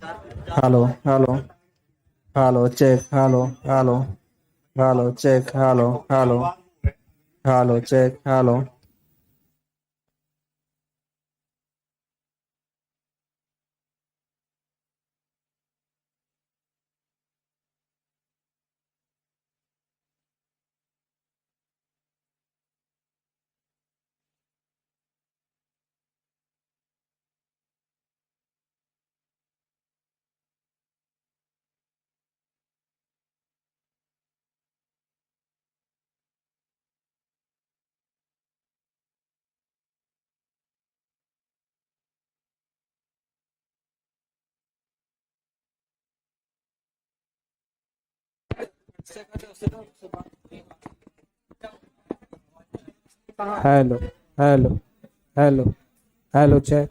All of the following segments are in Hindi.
Hello hello hello check hello hello hello check hello hello hello check hello. Hello hello hello hello check.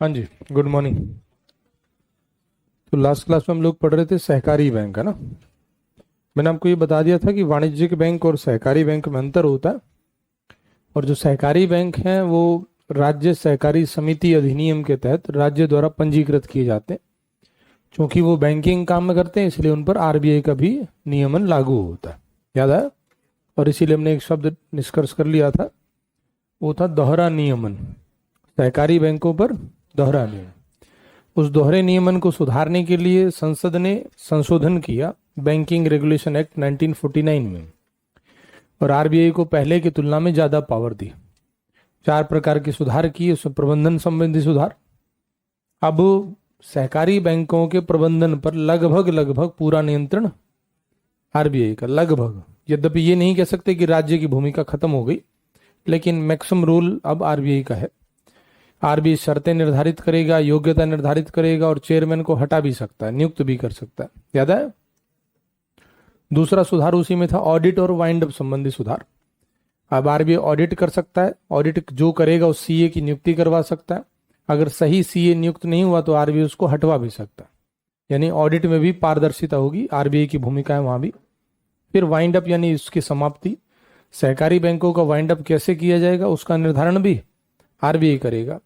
हाँ जी, गुड मॉर्निंग। तो लास्ट क्लास में हम लोग पढ़ रहे थे सहकारी बैंक, है ना। मैंने आपको ये बता दिया था कि वाणिज्यिक बैंक और सहकारी बैंक में अंतर होता है। और जो सहकारी बैंक हैं वो राज्य सहकारी समिति अधिनियम के तहत राज्य द्वारा पंजीकृत किए जाते हैं। क्योंकि वो बैंकिंग काम में करते हैं इसलिए उन पर आरबीआई का भी नियमन लागू होता है, याद है। और इसीलिए हमने एक शब्द निष्कर्ष कर लिया था, वो था दोहरा नियमन। सहकारी बैंकों पर दोहरा नियमन। उस दोहरे नियमन को सुधारने के लिए संसद ने संशोधन किया बैंकिंग रेगुलेशन एक्ट 1949 में, और आरबीआई को पहले की तुलना में ज्यादा पावर दी। 4 प्रकार के सुधार किए, उसमें प्रबंधन संबंधी सुधार। अब सहकारी बैंकों के प्रबंधन पर लगभग लगभग पूरा नियंत्रण आरबीआई का, लगभग। यद्यपि ये नहीं कह सकते कि राज्य की भूमिका खत्म हो गई, लेकिन मैक्सिमम रूल अब आरबीआई का है। आरबीआई शर्तें निर्धारित करेगा, योग्यता निर्धारित करेगा, और चेयरमैन को हटा भी सकता है, नियुक्त भी कर सकता है, याद है। दूसरा सुधार उसी में था, ऑडिट और वाइंड अप संबंधी सुधार। अब आरबीआई ऑडिट कर सकता है, ऑडिट जो करेगा उस सीए की नियुक्ति करवा सकता है। अगर सही सीए नियुक्त नहीं हुआ तो आरबीआई उसको हटवा भी सकता है। यानी ऑडिट में भी पारदर्शिता होगी, आरबीआई की भूमिका है वहां भी। फिर वाइंड अप यानी उसकी समाप्ति। सहकारी बैंकों का वाइंड अप कैसे किया जाएगा उसका निर्धारण भी आरबीआई करेगा।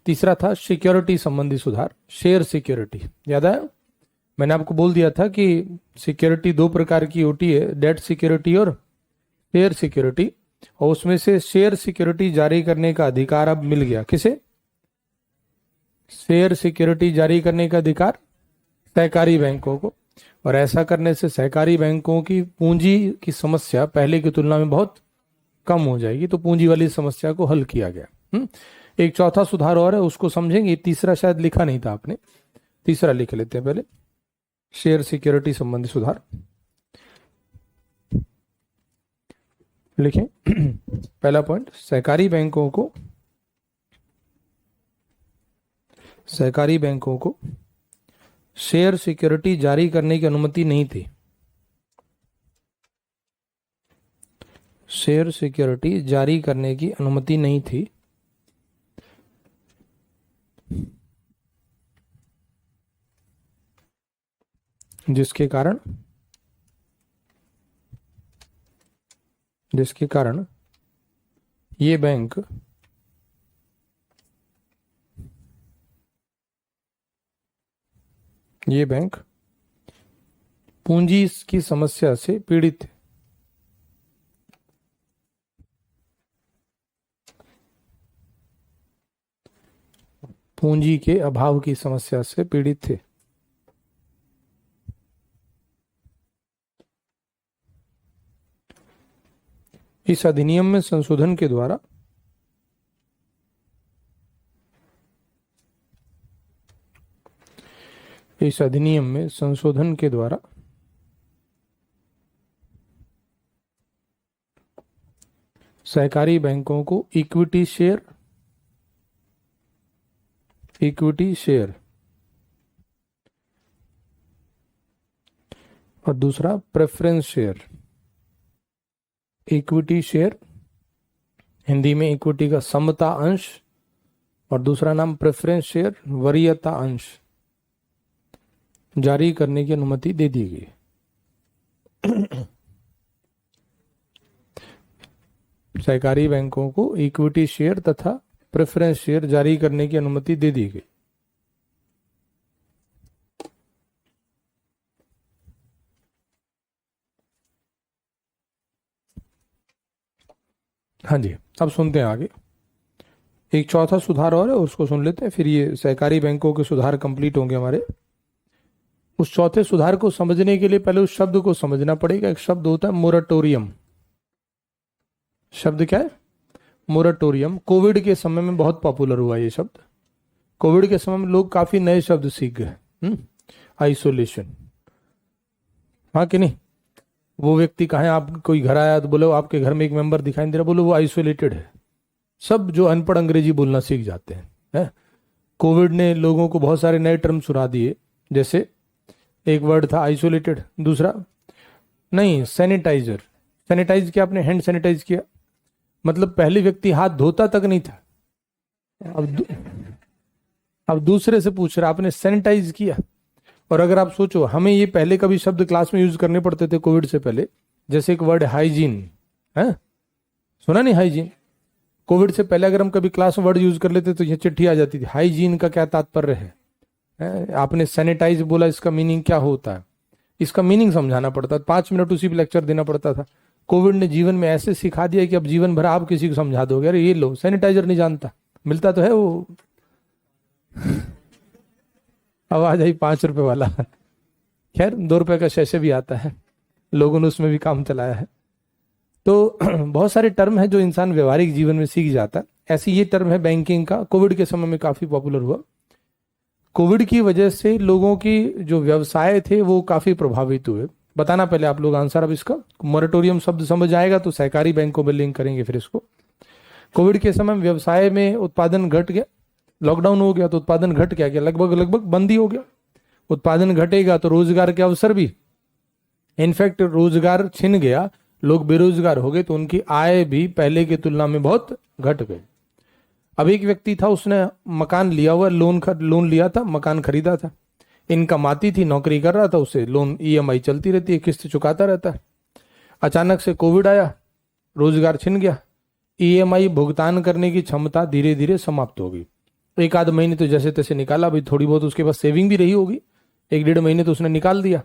तीसरा था सिक्योरिटी संबंधी सुधार, शेयर सिक्योरिटी, याद है। मैंने आपको बोल दिया था कि सिक्योरिटी 2 प्रकार की होती है, डेट सिक्योरिटी और शेयर सिक्योरिटी। और उसमें से शेयर सिक्योरिटी जारी करने का अधिकार अब मिल गया, किसे? शेयर सिक्योरिटी जारी करने का अधिकार सहकारी बैंकों को। और ऐसा करने से सहकारी बैंकों की पूंजी की समस्या पहले की तुलना में बहुत कम हो जाएगी। तो पूंजी वाली समस्या को हल किया गया। एक चौथा सुधार और है, उसको समझेंगे। तीसरा शायद लिखा नहीं था आपने, तीसरा लिख लेते हैं पहले। शेयर सिक्योरिटी संबंधी सुधार लिखें। पहला पॉइंट, सहकारी बैंकों को शेयर सिक्योरिटी जारी करने की अनुमति नहीं थी। शेयर सिक्योरिटी जारी करने की अनुमति नहीं थी। जिसके कारण ये बैंक पूंजी की समस्या से पीड़ित थे। पूंजी के अभाव की समस्या से पीड़ित थे। इस अधिनियम में संशोधन के द्वारा सहकारी बैंकों को इक्विटी शेयर और दूसरा preference share. Equity share, Hindi में इक्विटी का समता अंश, और दूसरा नाम प्रेफरेंस शेयर, वरीयता अंश, जारी करने की अनुमति दे दी गई। सहकारी बैंकों को इक्विटी शेयर तथा प्रेफरेंस शेयर जारी करने की अनुमति दे दी गई। हाँ जी, अब सुनते हैं आगे। एक चौथा सुधार और है, उसको सुन लेते हैं, फिर ये सहकारी बैंकों के सुधार कंप्लीट होंगे हमारे। उस चौथे सुधार को समझने के लिए पहले उस शब्द को समझना पड़ेगा। एक शब्द होता है मोरेटोरियम। शब्द क्या है? मोरेटोरियम। कोविड के समय में बहुत पॉपुलर हुआ ये शब्द। कोविड के समय में लोग काफी नए शब्द सीख गए। आइसोलेशन, हाँ कि नहीं? वो व्यक्ति कहाँ है, आप कोई घर आया तो बोलो आपके घर में एक मेंबर दिखाई दे रहा, बोलो वो आइसोलेटेड है। सब जो अनपढ़ अंग्रेजी बोलना सीख जाते हैं। कोविड ने लोगों को बहुत सारे नए टर्म सुना दिए। जैसे एक वर्ड था आइसोलेटेड, दूसरा नहीं सैनिटाइजर। सैनिटाइज किया आपने, हैंड सैनिटाइज किया, मतलब पहले व्यक्ति हाथ धोता तक नहीं था। अब अब दूसरे से पूछ रहा आपने सैनिटाइज किया। और अगर आप सोचो, हमें ये पहले कभी शब्द क्लास में यूज करने पड़ते थे कोविड से पहले, जैसे एक वर्ड हाइजीन है, सुना नहीं हाइजीन? कोविड से पहले अगर हम कभी क्लास में वर्ड यूज कर लेते तो ये चिट्ठी आ जाती थी, हाइजीन का क्या तात्पर्य है? आपने सैनिटाइज बोला, इसका मीनिंग क्या होता है? इसका मीनिंग समझाना पड़ता था, 5 मिनट उसी पे लेक्चर देना पड़ता था। कोविड ने जीवन में ऐसे सिखा दिया कि अब जीवन भर आप किसी को समझा दोगे, अरे ये लो सैनिटाइजर नहीं जानता, मिलता तो है वो आवाज आई 5 रुपए वाला, खैर 2 रुपए का शैसे भी आता है, लोगों ने उसमें भी काम चलाया है। तो बहुत सारे टर्म है जो इंसान व्यवहारिक जीवन में सीख जाता है। ऐसी ये टर्म है बैंकिंग का, कोविड के समय में काफी पॉपुलर हुआ। कोविड की वजह से लोगों की जो व्यवसाय थे वो काफी प्रभावित हुए। बताना पहले आप लोग आंसर अब इसका, मोरेटोरियम शब्द समझ आएगा तो सहकारी बैंकों में लिंक करेंगे फिर इसको। कोविड के समय व्यवसाय में उत्पादन घट गया, लॉकडाउन हो गया तो उत्पादन घट गया, लगभग बंद ही हो गया। उत्पादन घटेगा तो रोजगार के अवसर भी, इनफैक्ट रोजगार छिन गया, लोग बेरोजगार हो गए तो उनकी आय भी पहले की तुलना में बहुत घट गई। अब एक व्यक्ति था, उसने मकान लिया हुआ, लोन लिया था, मकान खरीदा था, इनकम आती थी, नौकरी कर रहा था, उसे लोन ईएमआई चलती रहती है, किस्त चुकाता रहता है। अचानक से कोविड आया, रोजगार छिन गया, ईएमआई भुगतान करने की क्षमता धीरे धीरे समाप्त हो गई। 1 आध महीने तो जैसे तैसे निकाला, भाई थोड़ी बहुत उसके पास सेविंग भी रही होगी, 1 डेढ़ महीने तो उसने निकाल दिया।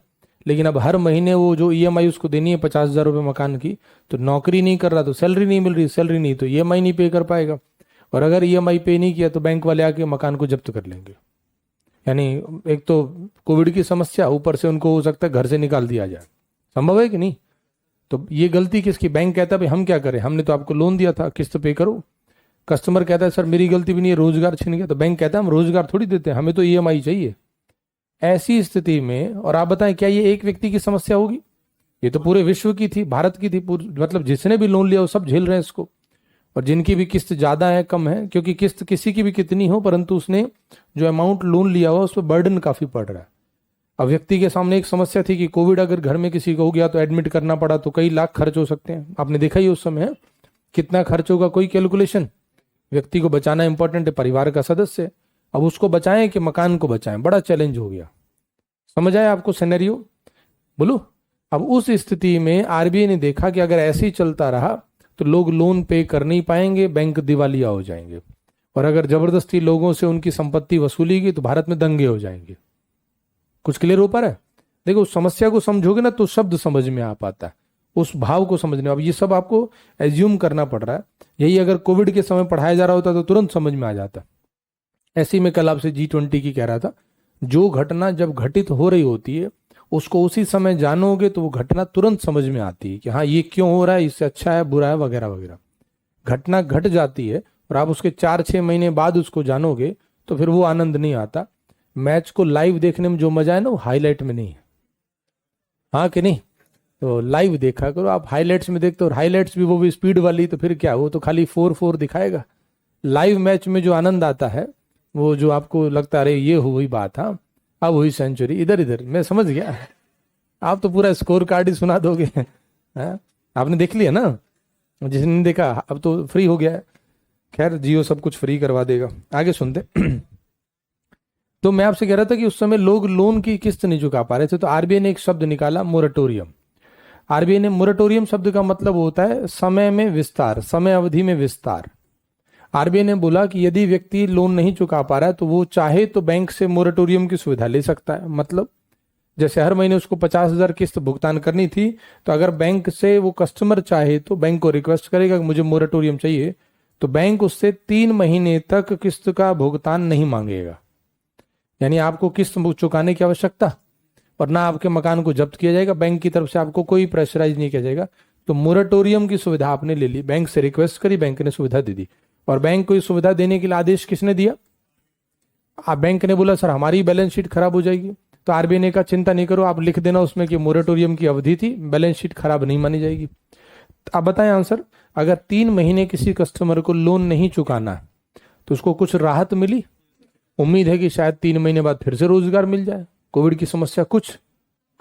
लेकिन अब हर महीने वो जो ईएमआई उसको देनी है 50,000 रुपये मकान की, तो नौकरी नहीं कर रहा तो सैलरी नहीं मिल रही, सैलरी नहीं तो ईएमआई नहीं पे कर पाएगा, और अगर ईएमआई पे नहीं किया तो बैंक वाले आके मकान को जब्त कर लेंगे। यानी एक तो कोविड की समस्या, ऊपर से उनको हो सकता है घर से निकाल दिया जाए, संभव है कि नहीं? तो ये गलती किसकी? बैंक कहता है भाई हम क्या करें, हमने तो आपको लोन दिया था, किस्त पे करो। कस्टमर कहता है सर मेरी गलती भी नहीं है, रोजगार छिन गया। तो बैंक कहता है हम रोजगार थोड़ी देते हैं, हमें तो ईएमआई चाहिए। ऐसी स्थिति में, और आप बताएं क्या ये एक व्यक्ति की समस्या होगी? ये तो पूरे विश्व की थी, भारत की थी, मतलब जिसने भी लोन लिया वो सब झेल रहे हैं इसको। और जिनकी भी किस्त ज्यादा है कम है, क्योंकि किस्त किसी की भी कितनी हो, परंतु उसने जो अमाउंट लोन लिया हुआ उस पर बर्डन काफी पड़ रहा है। अब व्यक्ति के सामने एक समस्या थी कि कोविड अगर घर में किसी को हो गया तो एडमिट करना पड़ा तो कई लाख खर्च हो सकते हैं। आपने देखा ही उस समय कितना खर्च होगा, कोई कैलकुलेशन। व्यक्ति को बचाना इंपॉर्टेंट है, परिवार का सदस्य। अब उसको बचाएं कि मकान को बचाएं, बड़ा चैलेंज हो गया। समझ आया आपको सिनेरियो? बोलो। अब उस स्थिति में आरबीआई ने देखा कि अगर ऐसे ही चलता रहा तो लोग लोन पे कर नहीं पाएंगे, बैंक दिवालिया हो जाएंगे, और अगर जबरदस्ती लोगों से उनकी संपत्ति वसूलेगी तो भारत में दंगे हो जाएंगे। कुछ क्लियर हो पा रहा है? देखो, उस समस्या को समझोगे ना तो शब्द समझ में आ पाता है, उस भाव को समझने। अब ये सब आपको एज्यूम करना पड़ रहा है, यही अगर कोविड के समय पढ़ाया जा रहा होता तो तुरंत समझ में आ जाता। ऐसे ही मैं कल आपसे G20 की कह रहा था, जो घटना जब घटित हो रही होती है उसको उसी समय जानोगे तो वो घटना तुरंत समझ में आती है कि हाँ ये क्यों हो रहा है, इससे अच्छा है बुरा है वगैरह वगैरह। घटना घट जाती है और आप उसके 4-6 महीने बाद उसको जानोगे तो फिर वो आनंद नहीं आता। मैच को लाइव देखने में जो मजा है ना वो हाईलाइट में नहीं है, हाँ कि नहीं? तो लाइव देखा करो। आप हाईलाइट्स में देखते हो, और हाईलाइट्स भी वो भी स्पीड वाली, तो फिर क्या, वो तो खाली 4-4 दिखाएगा। लाइव मैच में जो आनंद आता है, वो जो आपको लगता है अरे ये हुई बात, हाँ अब हुई सेंचुरी, इधर इधर मैं समझ गया। आप तो पूरा स्कोर कार्ड ही सुना दोगे। हाँ? आपने देख लिया ना, जिसने नहीं देखा अब तो फ्री हो गया है। खैर जियो सब कुछ फ्री करवा देगा। आगे सुनते। तो मैं आपसे कह रहा था कि उस समय लोग लोन की किस्त नहीं चुका पा रहे थे, तो आरबीआई ने एक शब्द निकाला, मोरेटोरियम। आरबीआई ने, मोरेटोरियम शब्द का मतलब होता है समय में विस्तार, समय अवधि में विस्तार। आरबीआई ने बोला कि यदि व्यक्ति लोन नहीं चुका पा रहा है तो वो चाहे तो बैंक से मोरेटोरियम की सुविधा ले सकता है। मतलब जैसे हर महीने उसको 50,000 किस्त भुगतान करनी थी, तो अगर बैंक से वो कस्टमर चाहे तो बैंक को रिक्वेस्ट करेगा कि मुझे मोरेटोरियम चाहिए, तो बैंक उससे 3 महीने तक किस्त का भुगतान नहीं मांगेगा। यानी आपको किस्त चुकाने की आवश्यकता, और ना आपके मकान को जब्त किया जाएगा, बैंक की तरफ से आपको कोई प्रेशराइज नहीं किया जाएगा। तो मोरेटोरियम की सुविधा आपने ले ली, बैंक से रिक्वेस्ट करी, बैंक ने सुविधा दे दी। और बैंक को सुविधा देने के लिए आदेश किसने दिया? बैंक ने बोला सर हमारी बैलेंस शीट खराब हो जाएगी, तो आरबीआई ने कहा चिंता नहीं करो, आप लिख देना उसमें कि मोरेटोरियम की अवधि थी, बैलेंस शीट खराब नहीं मानी जाएगी। आप बताएं आंसर। अगर 3 महीने किसी कस्टमर को लोन नहीं चुकाना तो उसको कुछ राहत मिली? उम्मीद है कि शायद 3 महीने बाद फिर से रोजगार मिल जाए, कोविड की समस्या कुछ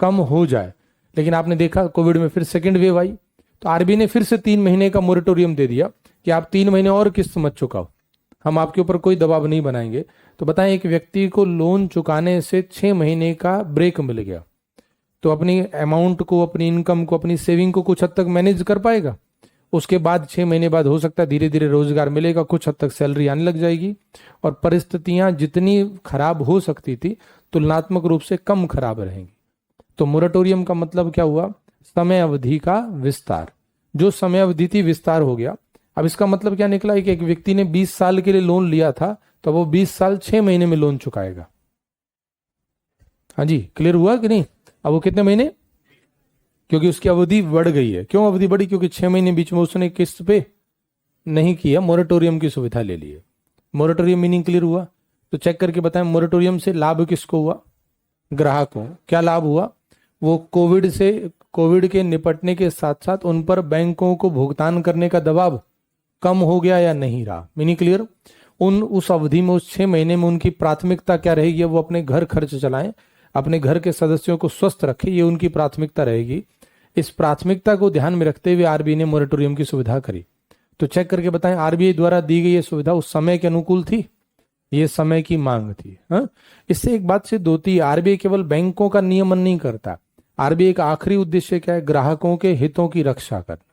कम हो जाए। लेकिन आपने देखा कोविड में फिर सेकेंड वेव आई, तो आरबीआई ने फिर से 3 महीने का मोरेटोरियम दे दिया कि आप 3 महीने और किस्त मत चुकाओ, हम आपके ऊपर कोई दबाव नहीं बनाएंगे। तो बताएं, एक व्यक्ति को लोन चुकाने से 6 महीने का ब्रेक मिल गया, तो अपनी अमाउंट को, अपनी इनकम को, अपनी सेविंग को कुछ हद तक मैनेज कर पाएगा। उसके बाद 6 महीने बाद हो सकता है धीरे धीरे रोजगार मिलेगा, कुछ हद तक सैलरी आने लग जाएगी, और परिस्थितियां जितनी खराब हो सकती थी तुलनात्मक रूप से कम खराब रहेंगी। तो मोरेटोरियम का मतलब क्या हुआ? समय अवधि का विस्तार। जो समय अवधि थी विस्तार हो गया। अब इसका मतलब क्या निकला कि एक व्यक्ति ने 20 साल के लिए लोन लिया था, तो वो 20 साल 6 महीने में लोन चुकाएगा। हाँ जी, क्लियर हुआ कि नहीं? अब वो कितने महीने, क्योंकि उसकी अवधि बढ़ गई है। क्यों अवधि बढ़ी? क्योंकि 6 महीने बीच में उसने किस्त पे नहीं किया, मोरेटोरियम की सुविधा ले ली है। मोरेटोरियम मीनिंग क्लियर हुआ? तो चेक करके बताएं, मोरेटोरियम से लाभ किसको हुआ? ग्राहकों। क्या लाभ हुआ? वो कोविड के निपटने के साथ साथ उन पर बैंकों को भुगतान करने का दबाव कम हो गया या नहीं रहा? Meaning clear? उस अवधि में, उस 6 महीने में उनकी प्राथमिकता क्या रहेगी? वो अपने घर खर्च चलाएं, अपने घर के सदस्यों को स्वस्थ रखें, ये उनकी प्राथमिकता रहेगी। इस प्राथमिकता को ध्यान में रखते हुए आरबीआई ने मोरेटोरियम की सुविधा करी। तो चेक करके बताएं, आरबीआई द्वारा दी गई ये सुविधा उस समय के अनुकूल थी, ये समय की मांग थी। हाँ, इससे एक बात सिद्ध होती है, आरबीआई केवल बैंकों का नियमन नहीं करता। आरबीआई का आखिरी उद्देश्य क्या है? ग्राहकों के हितों की रक्षा करना।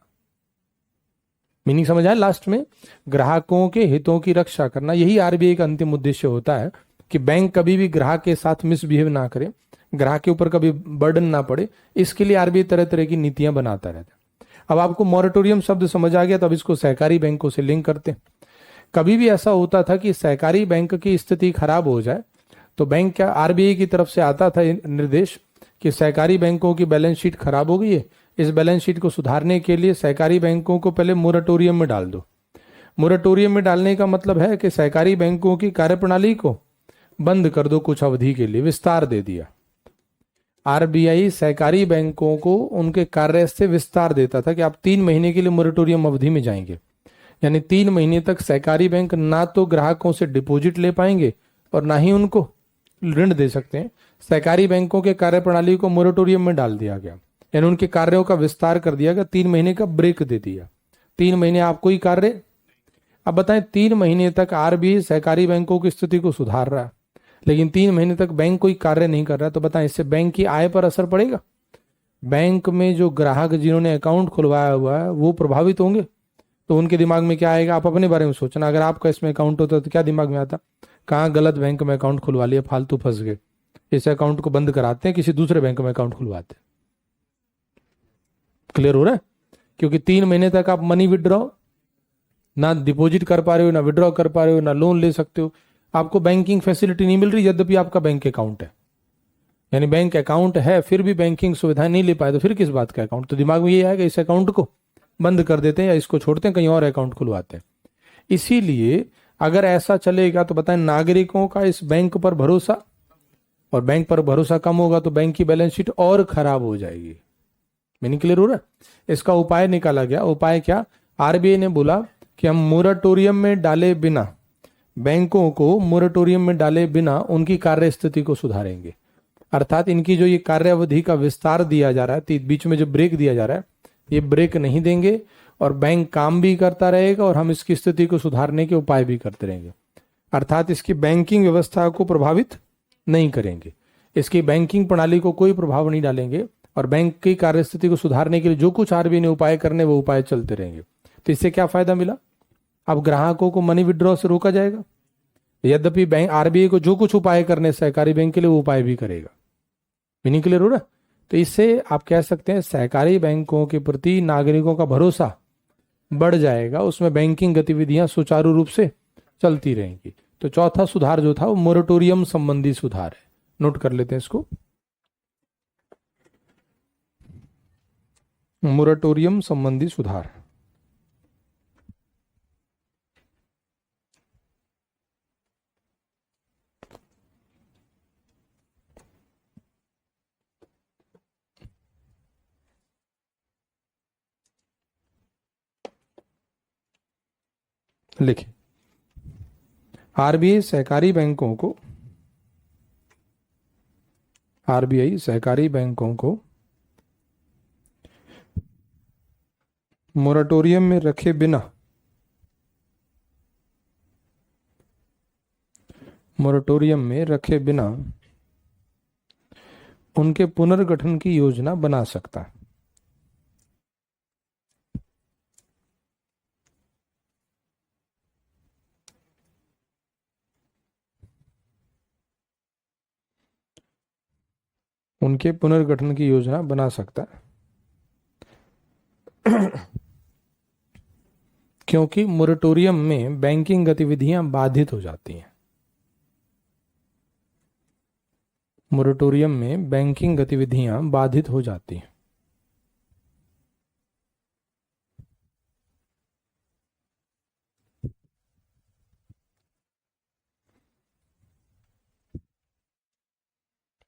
मीनिंग समझ आया? लास्ट में ग्राहकों के हितों की रक्षा करना, यही आरबीआई का अंतिम उद्देश्य होता है, कि बैंक कभी भी ग्राहक के साथ मिसबिहेव ना करे, ग्राहक के ऊपर कभी बर्डन ना पड़े। इसके लिए आरबीआई तरह तरह की नीतियां बनाता रहता है। अब आपको मॉरेटोरियम शब्द समझ आ गया, तो अब इसको सहकारी बैंकों से लिंक करते हैं। कभी भी ऐसा होता था कि सहकारी बैंक की स्थिति खराब हो जाए, तो बैंक क्या, आरबीआई की तरफ से आता था निर्देश कि सहकारी बैंकों की बैलेंस शीट खराब हो गई है, इस बैलेंस शीट को सुधारने के लिए सहकारी बैंकों को पहले मोरेटोरियम में डाल दो। मोरेटोरियम में डालने का मतलब है कि सहकारी बैंकों की कार्यप्रणाली को बंद कर दो, कुछ अवधि के लिए विस्तार दे दिया। आरबीआई सहकारी बैंकों को उनके कार्य से विस्तार देता था कि आप 3 महीने के लिए मोरेटोरियम अवधि में जाएंगे, यानी 3 महीने तक सहकारी बैंक ना तो ग्राहकों से डिपॉजिट ले पाएंगे और ना ही उनको ऋण दे सकते हैं। सहकारी बैंकों के कार्यप्रणाली को मोरेटोरियम में डाल दिया गया, यानी उनके कार्यों का विस्तार कर दिया गया, 3 महीने का ब्रेक दे दिया। 3 महीने आप कोई कार्य। अब बताएं, 3 महीने तक आरबीआई सहकारी बैंकों की स्थिति को सुधार रहा है, लेकिन 3 महीने तक बैंक कोई कार्य नहीं कर रहा, तो बताएं इससे बैंक की आय पर असर पड़ेगा? बैंक में जो ग्राहक जिन्होंने अकाउंट खुलवाया हुआ है वो प्रभावित होंगे। तो उनके दिमाग में क्या आएगा? आप अपने बारे में सोचना, अगर आपका इसमें अकाउंट होता तो क्या दिमाग में आता? कहाँ गलत बैंक में अकाउंट खुलवा लिया, फालतू फंस गए, इस अकाउंट को बंद कराते हैं, किसी दूसरे बैंक में अकाउंट खुलवाते हैं। क्लियर हो रहा है? क्योंकि 3 महीने तक आप मनी विड्रॉ ना डिपॉजिट कर पा रहे हो, ना विड्रॉ कर पा रहे हो, ना लोन ले सकते हो, आपको बैंकिंग फैसिलिटी नहीं मिल रही, यद्यपि आपका बैंक अकाउंट है। यानी बैंक अकाउंट है फिर भी बैंकिंग सुविधाएं नहीं ले पाए, तो फिर किस बात का अकाउंट? तो दिमाग में ये आएगा, इस अकाउंट को बंद कर देते हैं या इसको छोड़ते हैं, कहीं और अकाउंट खुलवाते हैं। इसीलिए अगर ऐसा चलेगा तो बताएं, नागरिकों का इस बैंक पर भरोसा, और बैंक पर भरोसा कम होगा तो बैंक की बैलेंस शीट और खराब हो जाएगी। मीनिंग क्लियर हो रहा है? इसका उपाय निकाला गया। उपाय क्या? आरबीआई ने बोला कि हम मोरेटोरियम में डाले बिना, बैंकों को मोरेटोरियम में डाले बिना उनकी कार्य स्थिति को सुधारेंगे। अर्थात इनकी जो ये कार्य अवधि का विस्तार दिया जा रहा है, बीच में जो ब्रेक दिया जा रहा है, ये ब्रेक नहीं देंगे, और बैंक काम भी करता रहेगा और हम इसकी स्थिति को सुधारने के उपाय भी करते रहेंगे। अर्थात इसकी बैंकिंग व्यवस्था को प्रभावित नहीं करेंगे, इसकी बैंकिंग प्रणाली को कोई प्रभाव नहीं डालेंगे, और बैंक की कार्यस्थिति को सुधारने के लिए जो कुछ आरबीआई ने उपाय करने वो उपाय चलते रहेंगे। तो इससे क्या फायदा मिला? अब ग्राहकों को मनी विड्रॉ से रोका जाएगा, यद्यपि बैंक आरबीआई को जो कुछ उपाय करने सहकारी बैंक के लिए वो उपाय भी करेगा। मीनिंग क्लियर हो रहा है? तो इससे आप कह सकते हैं सहकारी बैंकों के प्रति नागरिकों का भरोसा बढ़ जाएगा, उसमें बैंकिंग गतिविधियां सुचारू रूप से चलती रहेंगी। तो चौथा सुधार जो था वो मोरेटोरियम संबंधी सुधार है। नोट कर लेते हैं इसको, मोरेटोरियम संबंधी सुधार। लिखिए, आरबीआई सहकारी बैंकों को, आरबीआई सहकारी बैंकों को मोरेटोरियम में रखे बिना, मोरेटोरियम में रखे बिना उनके पुनर्गठन की योजना बना सकता है। उनके पुनर्गठन की योजना बना सकता है क्योंकि मोरेटोरियम में बैंकिंग गतिविधियां बाधित हो जाती हैं। मोरेटोरियम में बैंकिंग गतिविधियां बाधित हो जाती हैं।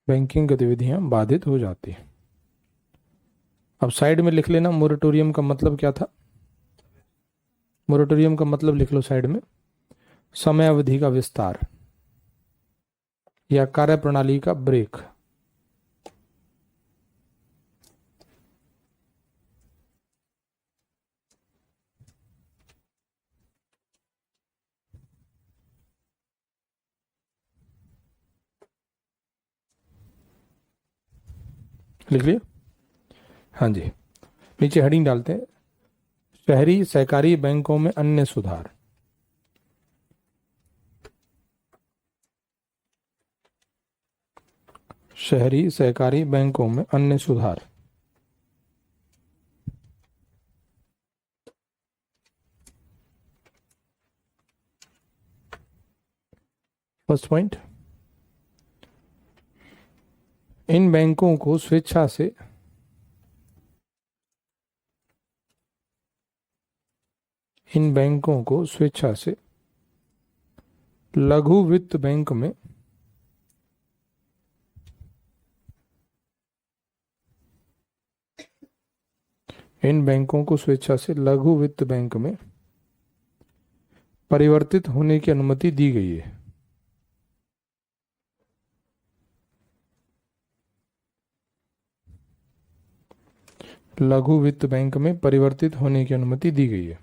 बैंकिंग गतिविधियां बाधित हो जाती हैं। अब साइड में लिख लेना मोरेटोरियम का मतलब क्या था। मोरेटोरियम का मतलब लिख लो साइड में, समय अवधि का विस्तार या कार्यप्रणाली का ब्रेक। लिख लिया? हाँ जी। नीचे हेडिंग डालते हैं, शहरी सहकारी बैंकों में अन्य सुधार। शहरी सहकारी बैंकों में अन्य सुधार। फर्स्ट पॉइंट, इन बैंकों को स्वेच्छा से लघु वित्त बैंक में लघु वित्त बैंक में परिवर्तित होने की अनुमति दी गई है। लघु वित्त बैंक में परिवर्तित होने की अनुमति दी गई है।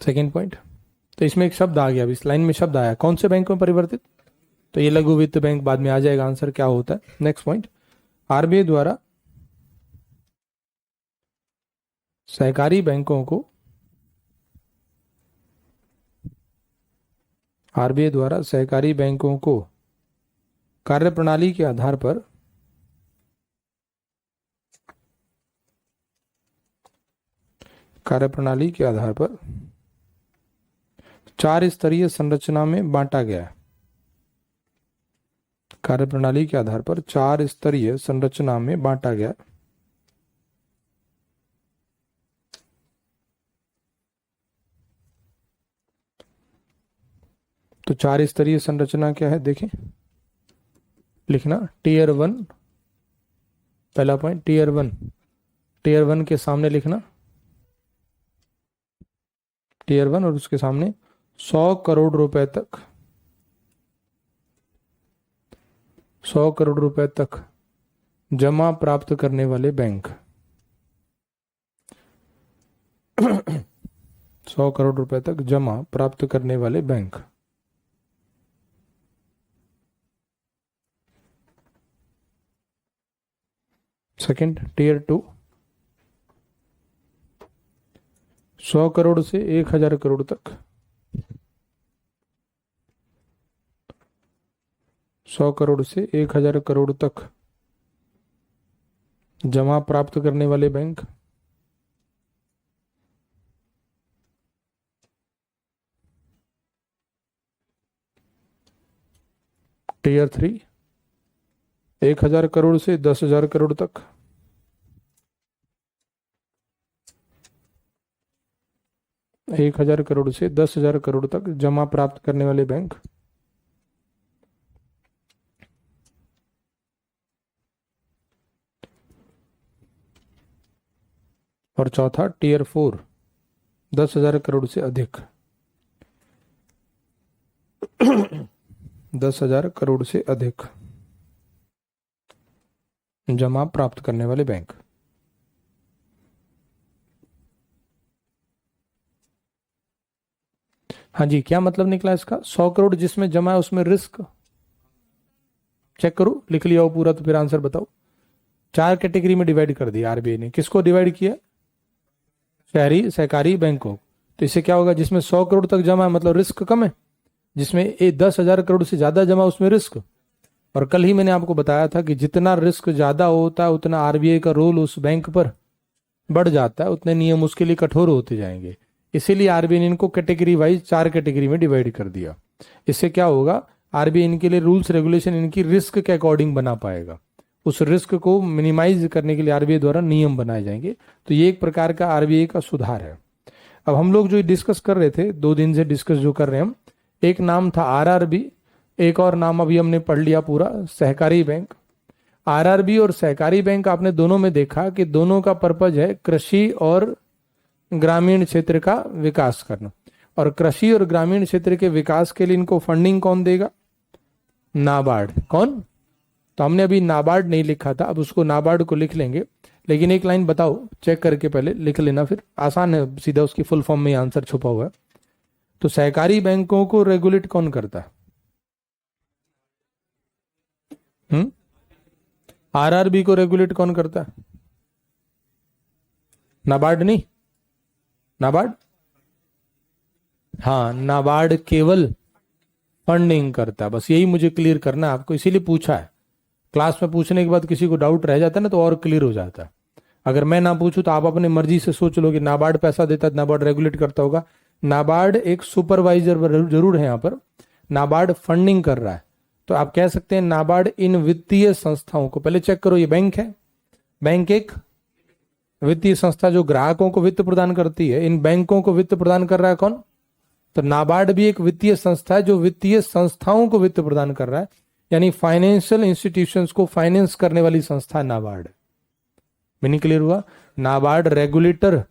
सेकेंड पॉइंट, तो इसमें एक शब्द आ गया, अभी इस लाइन में शब्द आया, कौन से बैंक में परिवर्तित, तो ये लघु वित्त बैंक, बाद में आ जाएगा आंसर क्या होता है। नेक्स्ट पॉइंट, आरबीआई द्वारा सहकारी बैंकों को कार्यप्रणाली के आधार पर चार स्तरीय संरचना में बांटा गया है। कार्यप्रणाली के आधार पर 4 स्तरीय संरचना में बांटा गया। तो 4 स्तरीय संरचना क्या है देखें, लिखना टीयर 1, पहला पॉइंट टीयर 1 के सामने लिखना टीयर 1 और उसके सामने 100 करोड़ रुपए तक जमा प्राप्त करने वाले बैंक। 100 करोड़ रुपए तक जमा प्राप्त करने वाले बैंक। सेकंड टीयर 2, 100 करोड़ से 1000 करोड़ तक 100 करोड़ से 1000 करोड़ तक जमा प्राप्त करने वाले बैंक। टीयर 3, 1000 करोड़ से 10,000 करोड़ तक 1000 करोड़ से 10,000 करोड़ तक जमा प्राप्त करने वाले बैंक। और चौथा टीयर 4, 10,000 करोड़ से अधिक 10,000 करोड़ से अधिक जमा प्राप्त करने वाले बैंक। हाँ जी, क्या मतलब निकला इसका? 100 करोड़ जिसमें जमा है उसमें रिस्क। चेक करो, लिख लिया हो पूरा तो फिर आंसर बताओ। 4 कैटेगरी में डिवाइड कर दिया आरबीआई ने। किसको डिवाइड किया? शहरी सहकारी बैंकों। तो इससे क्या होगा? जिसमें 100 करोड़ तक जमा है मतलब रिस्क कम है, जिसमें 10,000 करोड़ से ज्यादा जमा उसमें रिस्क। और कल ही मैंने आपको बताया था कि जितना रिस्क ज्यादा होता है उतना आरबीआई का रोल उस बैंक पर बढ़ जाता है, उतने नियम उसके लिए कठोर होते जाएंगे। इसीलिए आरबीआई ने इनको कैटेगरी वाइज 4 कैटेगरी में डिवाइड कर दिया। इससे क्या होगा? आरबीआई इनके लिए रूल्स रेगुलेशन इनकी रिस्क के अकॉर्डिंग बना पाएगा। उस रिस्क को मिनिमाइज करने के लिए आरबीआई द्वारा नियम बनाए जाएंगे। तो ये एक प्रकार का आरबीआई का सुधार है। अब हम लोग जो डिस्कस कर रहे थे, 2 दिन से डिस्कस जो कर रहे हैं हम, एक नाम था आरआरबी, एक और नाम अभी हमने पढ़ लिया पूरा, सहकारी बैंक। आरआरबी और सहकारी बैंक आपने दोनों में देखा कि दोनों का पर्पज है कृषि और ग्रामीण क्षेत्र का विकास करना। और कृषि और ग्रामीण क्षेत्र के विकास के लिए इनको फंडिंग कौन देगा? नाबार्ड। कौन? तो हमने अभी नाबार्ड नहीं लिखा था, अब उसको नाबार्ड को लिख लेंगे। लेकिन एक लाइन बताओ, चेक करके पहले लिख लेना, फिर आसान है, सीधा उसकी फुल फॉर्म में आंसर छुपा हुआ है। तो सहकारी बैंकों को रेगुलेट कौन करता है? आरआरबी को रेगुलेट कौन करता है? नाबार्ड नहीं, नाबार्ड। हाँ, नाबार्ड केवल फंडिंग करता है, बस यही मुझे क्लियर करना है आपको, इसीलिए पूछा है। क्लास में पूछने के बाद किसी को डाउट रह जाता है ना तो और क्लियर हो जाता है। अगर मैं ना पूछूं तो आप अपनी मर्जी से सोच लो कि नाबार्ड पैसा देता है, नाबार्ड रेगुलेट करता होगा। नाबार्ड एक सुपरवाइजर जरूर है यहाँ पर, नाबार्ड फंडिंग कर रहा है। तो आप कह सकते हैं नाबार्ड इन वित्तीय संस्थाओं को, पहले चेक करो ये बैंक है, बैंक एक वित्तीय संस्था जो ग्राहकों को वित्त प्रदान करती है। इन बैंकों को वित्त प्रदान कर रहा है कौन? तो नाबार्ड भी एक वित्तीय संस्था है जो वित्तीय संस्थाओं को वित्त प्रदान कर रहा है, यानी फाइनेंशियल इंस्टीट्यूशंस को फाइनेंस करने वाली संस्था नाबार्ड। मीनिंग क्लियर हुआ? नाबार्ड रेगुलेटर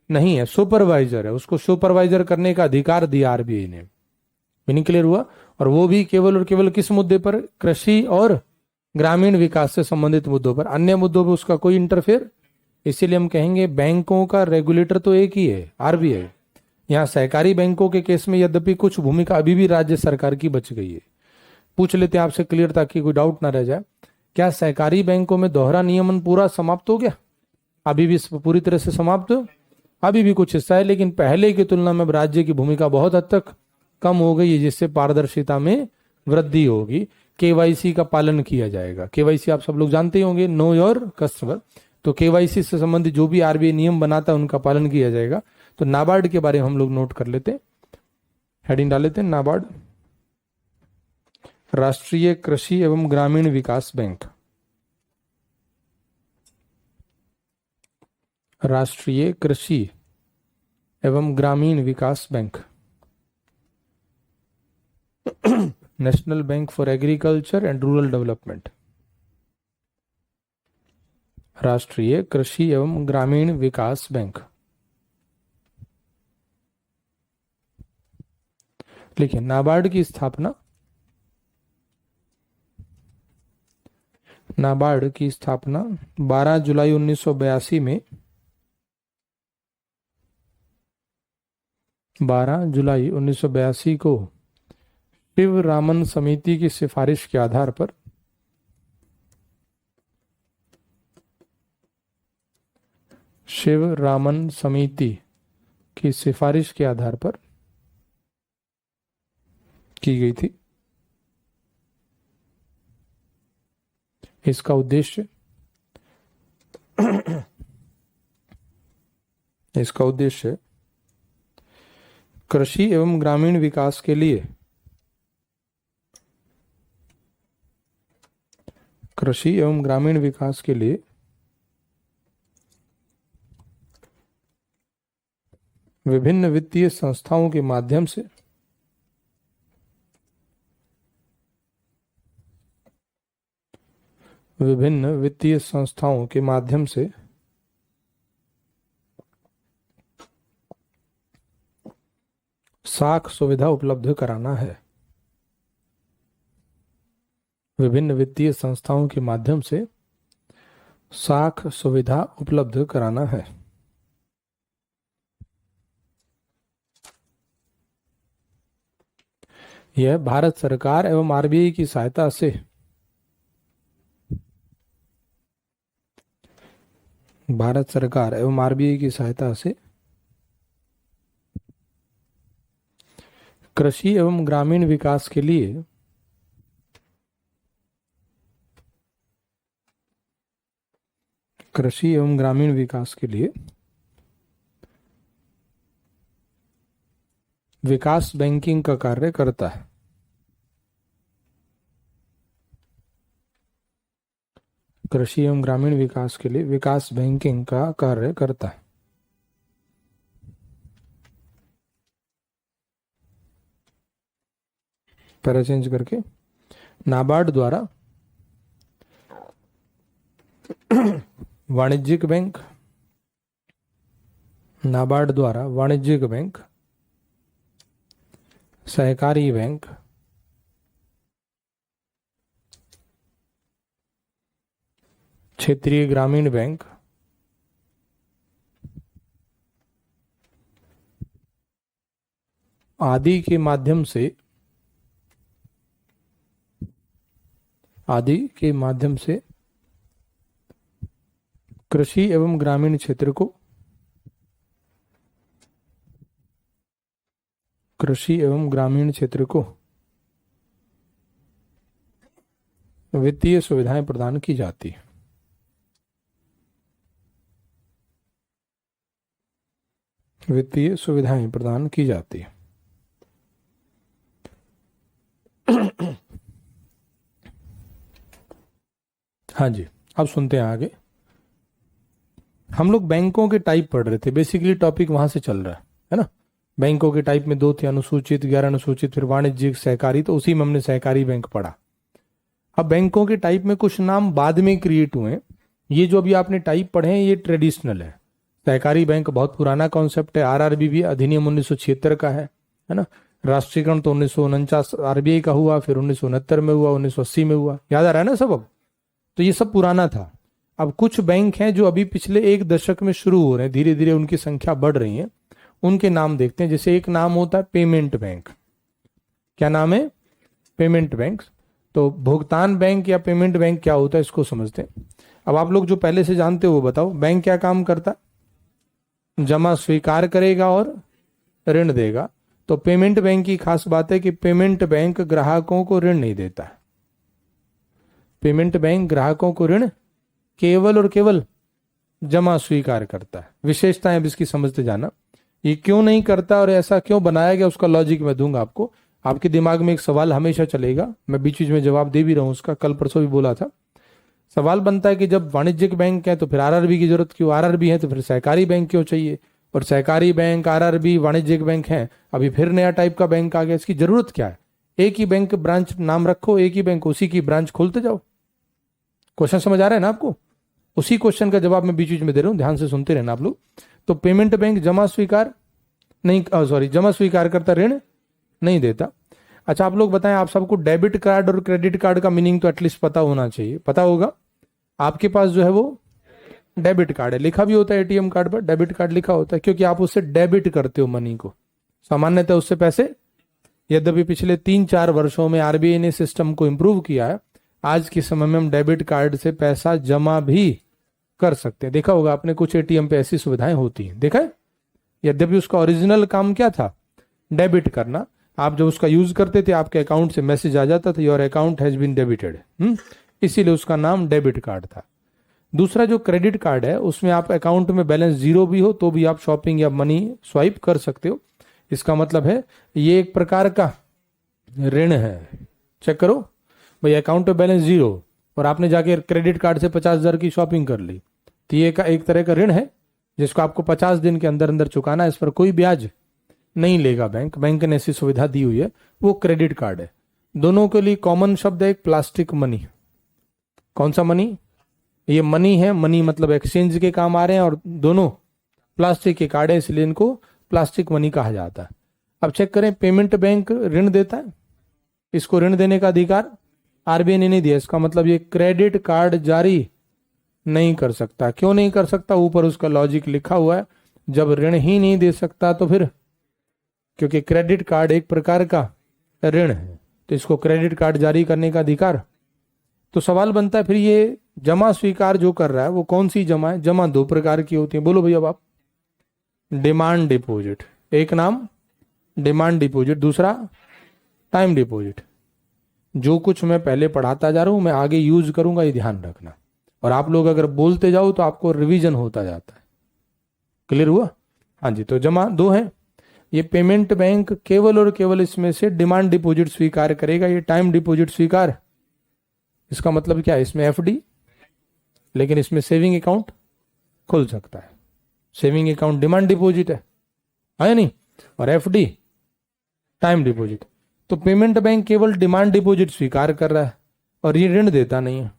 नहीं है, सुपरवाइजर है, उसको सुपरवाइजर करने का अधिकार दिया आरबीआई ने। मीनिंग क्लियर हुआ? और वो भी केवल और केवल किस मुद्दे पर? कृषि और ग्रामीण विकास से संबंधित मुद्दों पर। अन्य मुद्दों पर उसका कोई इंटरफेयर। इसीलिए हम कहेंगे बैंकों का रेगुलेटर तो एक ही है, आरबीआई। यहाँ सहकारी बैंकों के केस में यद्यपि कुछ भूमिका अभी भी राज्य सरकार की बच गई है। पूछ लेते हैं आपसे क्लियर ताकि कोई डाउट ना रह जाए। क्या सहकारी बैंकों में दोहरा नियमन पूरा समाप्त हो गया? अभी भी पूरी तरह से समाप्त हो? अभी भी कुछ हिस्सा है, लेकिन पहले की तुलना में राज्य की भूमिका बहुत हद तक कम हो गई है, जिससे पारदर्शिता में वृद्धि होगी। केवाईसी का पालन किया जाएगा। केवाईसी आप सब लोग जानते ही होंगे, नो योर कस्टमर। तो केवाईसी से संबंधित जो भी आरबीआई नियम बनाता है उनका पालन किया जाएगा। तो नाबार्ड के बारे में हम लोग नोट कर लेते हैं, हेडिंग डाल लेते हैं, नाबार्ड राष्ट्रीय कृषि एवं ग्रामीण विकास बैंक। राष्ट्रीय कृषि एवं ग्रामीण विकास bank, national bank for agriculture and rural development. राष्ट्रीय कृषि एवं ग्रामीण विकास बैंक। देखिए, नाबार्ड की स्थापना 12 जुलाई 1982 में 12 जुलाई 1982 को शिव रामन समिति की सिफारिश के आधार पर शिव रामन समिति की सिफारिश के आधार पर की गई थी। इसका उद्देश्य कृषि एवं ग्रामीण विकास के लिए विभिन्न वित्तीय संस्थाओं के माध्यम से साख सुविधा उपलब्ध कराना है। विभिन्न वित्तीय संस्थाओं के माध्यम से साख सुविधा उपलब्ध कराना है। यह भारत सरकार एवं आरबीआई की सहायता से भारत सरकार एवं आरबीआई की सहायता से कृषि एवं ग्रामीण विकास के लिए कृषि एवं ग्रामीण विकास के लिए विकास बैंकिंग का कार्य करता है। कृषि एवं ग्रामीण विकास के लिए विकास बैंकिंग का कार्य करता है। पैरा चेंज करके नाबार्ड द्वारा वाणिज्यिक बैंक, नाबार्ड द्वारा वाणिज्यिक बैंक, सहकारी बैंक, क्षेत्रीय ग्रामीण बैंक, आदि के माध्यम से कृषि एवं ग्रामीण क्षेत्र को वित्तीय सुविधाएं प्रदान की जाती है। वित्तीय सुविधाएं प्रदान की जाती है। हाँ जी, अब सुनते हैं आगे। हम लोग बैंकों के टाइप पढ़ रहे थे, बेसिकली टॉपिक वहां से चल रहा है ना। बैंकों के टाइप में 2 थे, अनुसूचित, गैर अनुसूचित, फिर वाणिज्यिक, सहकारी, तो उसी में हमने सहकारी बैंक पढ़ा। अब बैंकों के टाइप में कुछ नाम बाद में क्रिएट हुए हैं। ये जो अभी आपने टाइप पढ़े हैं ये ट्रेडिशनल है। सहकारी बैंक बहुत पुराना कॉन्सेप्ट है। आरआरबी भी अधिनियम 1976 का है ना। राष्ट्रीयकरण तो 1949 आरबीआई का हुआ, फिर 1969 में हुआ, 1980 में हुआ, याद आ रहा है ना सब। अब तो ये सब पुराना था। अब कुछ बैंक हैं जो अभी पिछले 1 दशक में शुरू हो रहे हैं, धीरे धीरे उनकी संख्या बढ़ रही है। उनके नाम देखते हैं। जैसे एक नाम होता है पेमेंट बैंक। क्या नाम है? Payment bank. तो भुगतान बैंक या पेमेंट बैंक क्या होता है इसको समझते हैं। अब आप लोग जो पहले से जानते हो वो बताओ, बैंक क्या काम करता है? जमा स्वीकार करेगा और ऋण देगा। तो पेमेंट बैंक की खास बात है कि पेमेंट बैंक ग्राहकों को ऋण नहीं देता है। पेमेंट बैंक ग्राहकों को ऋण केवल और केवल जमा स्वीकार करता है। विशेषताएं अब इसकी समझते जाना। ये क्यों नहीं करता और ऐसा क्यों बनाया गया उसका लॉजिक मैं दूंगा आपको। आपके दिमाग में एक सवाल हमेशा चलेगा, मैं बीच बीच में जवाब दे भी रहा हूं उसका, कल परसों भी बोला था। सवाल बनता है कि जब वाणिज्यिक बैंक है तो फिर आरआरबी की जरूरत क्यों? आरआरबी है तो फिर सहकारी बैंक क्यों चाहिए? और सहकारी बैंक, आरआरबी, वाणिज्यिक बैंक है, अभी फिर नया टाइप का बैंक आ गया, इसकी जरूरत क्या है? एक ही बैंक ब्रांच नाम रखो, एक ही बैंक, उसी की ब्रांच खोलते जाओ। क्वेश्चन समझ आ रहा है ना आपको? उसी क्वेश्चन का जवाब मैं बीच बीच में दे रहा हूं, ध्यान से सुनते रहना आप लोग। तो पेमेंट बैंक जमा स्वीकार करता, ऋण नहीं देता। अच्छा आप लोग बताएं, आप सबको डेबिट कार्ड और क्रेडिट कार्ड का मीनिंग तो एटलीस्ट पता होना चाहिए, पता होगा। आपके पास जो है वो डेबिट कार्ड है, लिखा भी होता है एटीएम कार्ड पर डेबिट कार्ड लिखा होता है, क्योंकि आप उससे डेबिट करते हो मनी को, सामान्यतः उससे पैसे। यद्यपि पिछले 3-4 वर्षों में आरबीआई ने सिस्टम को इंप्रूव किया है। आज के समय में हम डेबिट कार्ड से पैसा जमा भी कर सकते हैं। देखा होगा आपने, कुछ एटीएम पे ऐसी सुविधाएं होती हैं, देखा है। यद्यपि उसका ओरिजिनल काम क्या था? डेबिट करना। आप जब उसका यूज करते थे आपके अकाउंट से मैसेज आ जाता था, your account has been debited. इसीलिए उसका नाम डेबिट कार्ड था। दूसरा जो क्रेडिट कार्ड है उसमें आप अकाउंट में बैलेंस 0 भी हो तो भी आप शॉपिंग या मनी स्वाइप कर सकते हो। इसका मतलब है ये एक प्रकार का ऋण है। चेक करो भाई, अकाउंट में बैलेंस 0 और आपने जाके क्रेडिट कार्ड से 50,000 की शॉपिंग कर ली, तो ये एक तरह का ऋण है जिसको आपको 50 दिन के अंदर अंदर चुकाना है। इस पर कोई ब्याज नहीं लेगा बैंक ने ऐसी सुविधा दी हुई है, वो क्रेडिट कार्ड है। दोनों के लिए कॉमन शब्द है एक प्लास्टिक मनी। कौन सा मनी? ये मनी है, मनी मतलब एक्सचेंज के काम आ रहे हैं, और दोनों प्लास्टिक के कार्ड है, इसलिए इनको प्लास्टिक मनी कहा जाता है। अब चेक करें, पेमेंट बैंक ऋण देता है, इसको ऋण देने का अधिकार आरबीआई ने नहीं दिया। इसका मतलब ये क्रेडिट कार्ड जारी नहीं कर सकता। क्यों नहीं कर सकता? ऊपर उसका लॉजिक लिखा हुआ है। जब ऋण ही नहीं दे सकता तो फिर, क्योंकि क्रेडिट कार्ड एक प्रकार का ऋण है, तो इसको क्रेडिट कार्ड जारी करने का अधिकार। तो सवाल बनता है फिर ये जमा स्वीकार जो कर रहा है वो कौन सी जमा है? जमा दो प्रकार की होती है, बोलो भैया आप। डिमांड डिपॉजिट, एक नाम डिमांड डिपॉजिट, दूसरा टाइम डिपॉजिट। जो कुछ मैं पहले पढ़ाता जा रहा हूं मैं आगे यूज करूंगा, ये ध्यान रखना। और आप लोग अगर बोलते जाओ तो आपको रिवीजन होता जाता है। क्लियर हुआ? हाँ जी। तो जमा दो है, ये पेमेंट बैंक केवल और केवल इसमें से डिमांड डिपॉजिट स्वीकार करेगा, ये टाइम डिपॉजिट स्वीकार। इसका मतलब क्या है? इसमें एफडी, लेकिन इसमें सेविंग अकाउंट खुल सकता है। सेविंग अकाउंट डिमांड डिपॉजिट है नहीं, और एफडी टाइम डिपॉजिट। तो पेमेंट बैंक केवल डिमांड डिपॉजिट स्वीकार कर रहा है और ये ऋण देता नहीं है।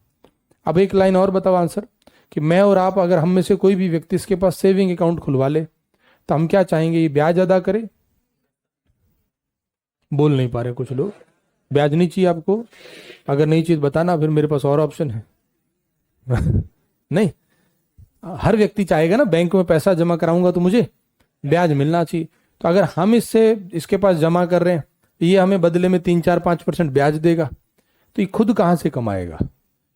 अब एक लाइन और बताओ आंसर, कि मैं और आप अगर हम में से कोई भी व्यक्ति इसके पास सेविंग अकाउंट खुलवा ले तो हम क्या चाहेंगे? ये ब्याज अदा करे। बोल नहीं पा रहे कुछ लोग। ब्याज नहीं चाहिए आपको? अगर नहीं चाहिए बताना, फिर मेरे पास और ऑप्शन है। नहीं, हर व्यक्ति चाहेगा ना, बैंक में पैसा जमा कराऊंगा तो मुझे ब्याज मिलना चाहिए। तो अगर हम इसके पास जमा कर रहे हैं, ये हमें बदले में 3-4-5% ब्याज देगा, तो ये खुद कहां से कमाएगा?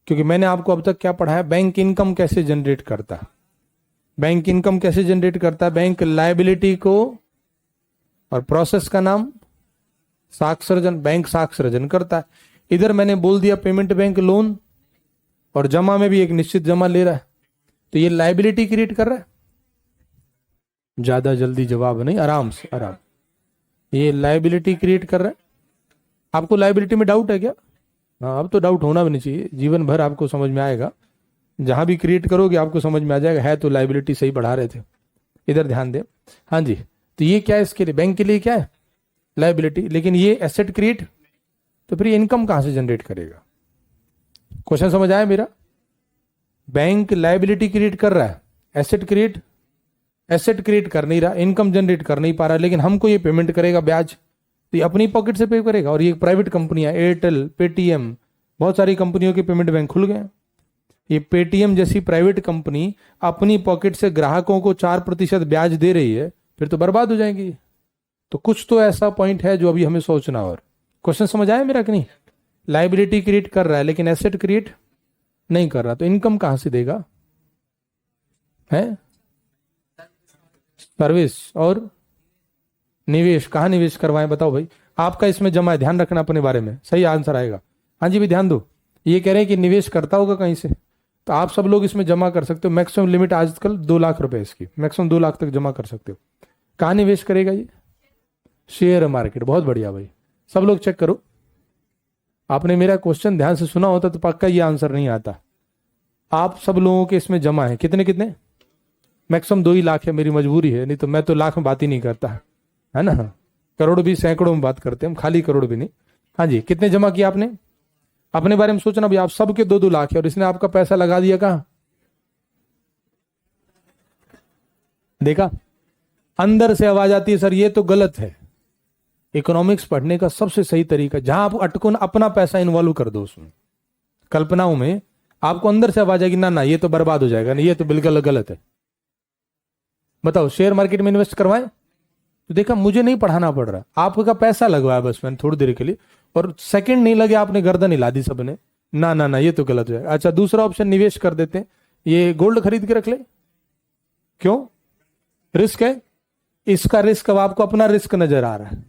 क्योंकि मैंने आपको अब तक क्या पढ़ाया? बैंक इनकम कैसे जनरेट करता है। बैंक इनकम कैसे जनरेट करता है? बैंक लायबिलिटी को, और प्रोसेस का नाम साक्षरजन, बैंक साक्षरजन करता है। इधर मैंने बोल दिया पेमेंट बैंक लोन, और जमा में भी एक निश्चित जमा ले रहा है, तो ये लायबिलिटी क्रिएट कर रहा है। ज्यादा जल्दी जवाब नहीं, आराम से, आराम। ये लायबिलिटी क्रिएट कर रहा है। आपको लायबिलिटी में डाउट है क्या? हाँ, अब तो डाउट होना भी नहीं चाहिए, जीवन भर आपको समझ में आएगा। जहां भी क्रिएट करोगे आपको समझ में आ जाएगा, है तो लायबिलिटी सही बढ़ा रहे थे। इधर ध्यान दें। हाँ जी, तो ये क्या है? इसके लिए, बैंक के लिए क्या है? लायबिलिटी। लेकिन ये एसेट क्रिएट, तो फिर ये इनकम कहां से जनरेट करेगा? क्वेश्चन समझ आया मेरा? बैंक लायबिलिटी क्रिएट कर रहा है, एसेट क्रिएट कर नहीं रहा, इनकम जनरेट कर नहीं पा रहा, लेकिन हमको ये पेमेंट करेगा ब्याज, तो ये अपनी पॉकेट से पे करेगा। और ये प्राइवेट कंपनियां, एयरटेल, पेटीएम, बहुत सारी कंपनियों के पेमेंट बैंक खुल गए। ये पेटीएम जैसी प्राइवेट कंपनी अपनी पॉकेट से ग्राहकों को 4% ब्याज दे रही है, फिर तो बर्बाद हो जाएंगी। तो कुछ तो ऐसा पॉइंट है जो अभी हमें सोचना। और क्वेश्चन समझ आया मेरा कि नहीं? लायबिलिटी क्रिएट कर रहा है लेकिन एसेट क्रिएट नहीं कर रहा, तो इनकम कहां से देगा? है सर्विस और निवेश। कहां निवेश करवाएं बताओ भाई? आपका इसमें जमा है, ध्यान रखना अपने बारे में, सही आंसर आएगा। हाँ जी भी ध्यान दो। ये कह रहे हैं कि निवेश करता होगा कहीं से, तो आप सब लोग इसमें जमा कर सकते हो। मैक्सिमम लिमिट आजकल 2 लाख रुपए इसकी, मैक्सिमम 2 लाख तक जमा कर सकते हो। कहां निवेश करेगा ये? Share market. बहुत बढ़िया भाई, सब लोग चेक करो। आपने मेरा क्वेश्चन ध्यान से सुना होता तो पक्का ये आंसर नहीं आता। आप सब लोगों के इसमें जमा है कितने कितने? मैक्सिमम 2 ही लाख है, मेरी मजबूरी है, नहीं तो मैं तो लाख में बात ही नहीं करता, है ना। करोड़ भी सैकड़ों में बात करते हैं हम, खाली करोड़ भी नहीं। हाँ जी, कितने जमा किया आपने? अपने बारे में सोचना भाई, आप सबके 2-2 लाख है और इसने आपका पैसा लगा दिया कहां? देखा, अंदर से आवाज आती है सर ये तो गलत है। इकोनॉमिक्स पढ़ने का सबसे सही तरीका, जहां आप अटको अपना पैसा इन्वॉल्व कर दो उसमें, कल्पनाओं में, आपको अंदर से आवाज आएगी ना ना ये तो बर्बाद हो जाएगा, नहीं ये तो बिल्कुल गलत है। बताओ, शेयर मार्केट में इन्वेस्ट करवाएं? तो देखा, मुझे नहीं पढ़ाना पड़ रहा, आपका पैसा लगवाया बस मैंने थोड़ी देर के लिए, और सेकंड नहीं लगे आपने गर्दन हिला दी सबने, ना ना ना ये तो गलत हो जाएगा। अच्छा, दूसरा ऑप्शन निवेश कर देते हैं, ये गोल्ड खरीद के रख ले। क्यों? रिस्क है। इसका रिस्क अब आपको अपना रिस्क नजर आ रहा है,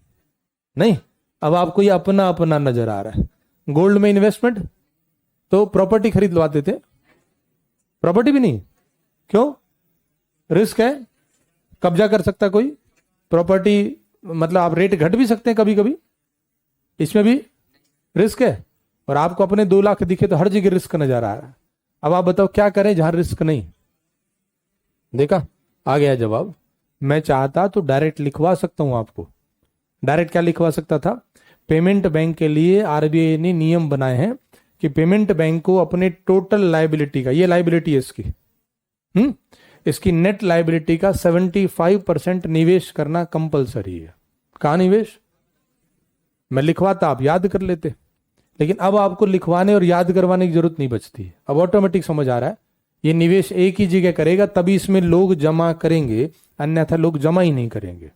नहीं अब आपको ये अपना अपना नजर आ रहा है। गोल्ड में इन्वेस्टमेंट, तो प्रॉपर्टी खरीद लवाते थे, प्रॉपर्टी भी नहीं। क्यों? रिस्क है, कब्जा कर सकता कोई प्रॉपर्टी, मतलब आप रेट घट भी सकते हैं कभी कभी, इसमें भी रिस्क है। और आपको अपने 2 लाख दिखे तो हर जगह रिस्क नजर आ रहा है। अब आप बताओ क्या करें जहां रिस्क नहीं? देखा, आ गया जवाब। मैं चाहता तो डायरेक्ट लिखवा सकता हूं आपको। डायरेक्ट क्या लिखवा सकता था? पेमेंट बैंक के लिए आरबीआई ने नियम बनाए हैं कि पेमेंट बैंक को अपने टोटल लायबिलिटी का, ये लायबिलिटी है इसकी, इसकी नेट लायबिलिटी का 75% निवेश करना कंपलसरी है। कहां निवेश? मैं लिखवाता, आप याद कर लेते, लेकिन अब आपको लिखवाने और याद करवाने की जरूरत नहीं बचती। अब ऑटोमेटिक समझ आ रहा है, ये निवेश एक ही जगह करेगा तभी इसमें लोग जमा करेंगे, अन्यथा लोग जमा ही नहीं करेंगे।